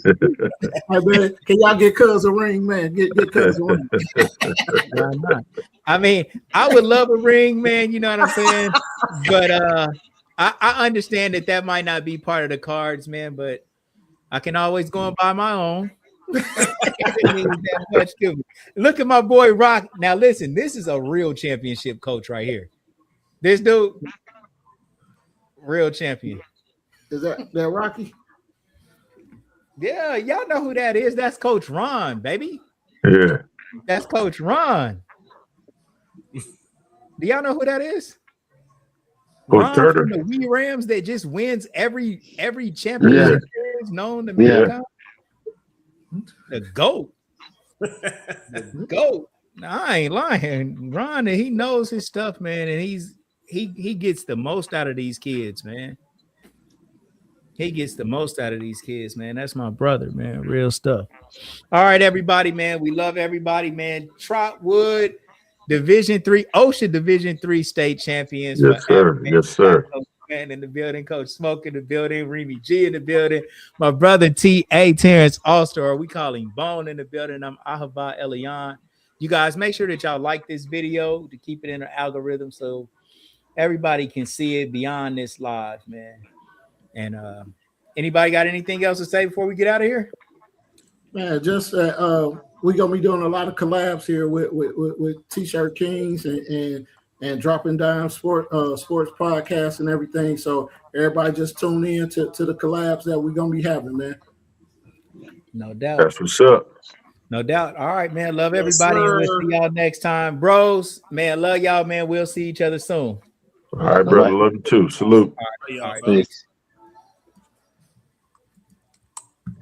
Hey, man, can y'all get Cuz a ring, man? Get Cuz a ring. Why not? I mean, I would love a ring, man. You know what I'm saying? But I understand that might not be part of the cards, man. But I can always go and buy my own. It means that much to me. Look at my boy Rock. Now, listen, this is a real championship coach right here. This dude, real champion. Is that Rocky? Yeah, y'all know who that is. That's Coach Ron, baby. Yeah. That's Coach Ron. Do y'all know who that is? Ron from the Wee Rams that just wins every championship known to mankind. The GOAT. The GOAT. Now, I ain't lying. Ron, he knows his stuff, man, and he gets the most out of these kids, man. He gets the most out of these kids, man. That's my brother, man. Real stuff. All right, everybody, man. We love everybody, man. Trotwood, Division III, OSHA Division III state champions. Yes, sir. Yes, sir. Coach Man in the building, Coach Smoke in the building, Remy G in the building, my brother T.A. Terrence Alstor, we call him Bone in the building. I'm Ahava Elian. You guys make sure that y'all like this video to keep it in the algorithm so everybody can see it beyond this live, man. And anybody got anything else to say before we get out of here? Man, just we're gonna be doing a lot of collabs here with T-shirt Kings and dropping down sports podcasts and everything. So everybody just tune in to the collabs that we're gonna be having, man. No doubt. That's what's up. No doubt. All right, man. Love everybody. And we'll see y'all next time. Bros, man, love y'all, man. We'll see each other soon. All right, brother. Love you too. Salute. All right. Thanks.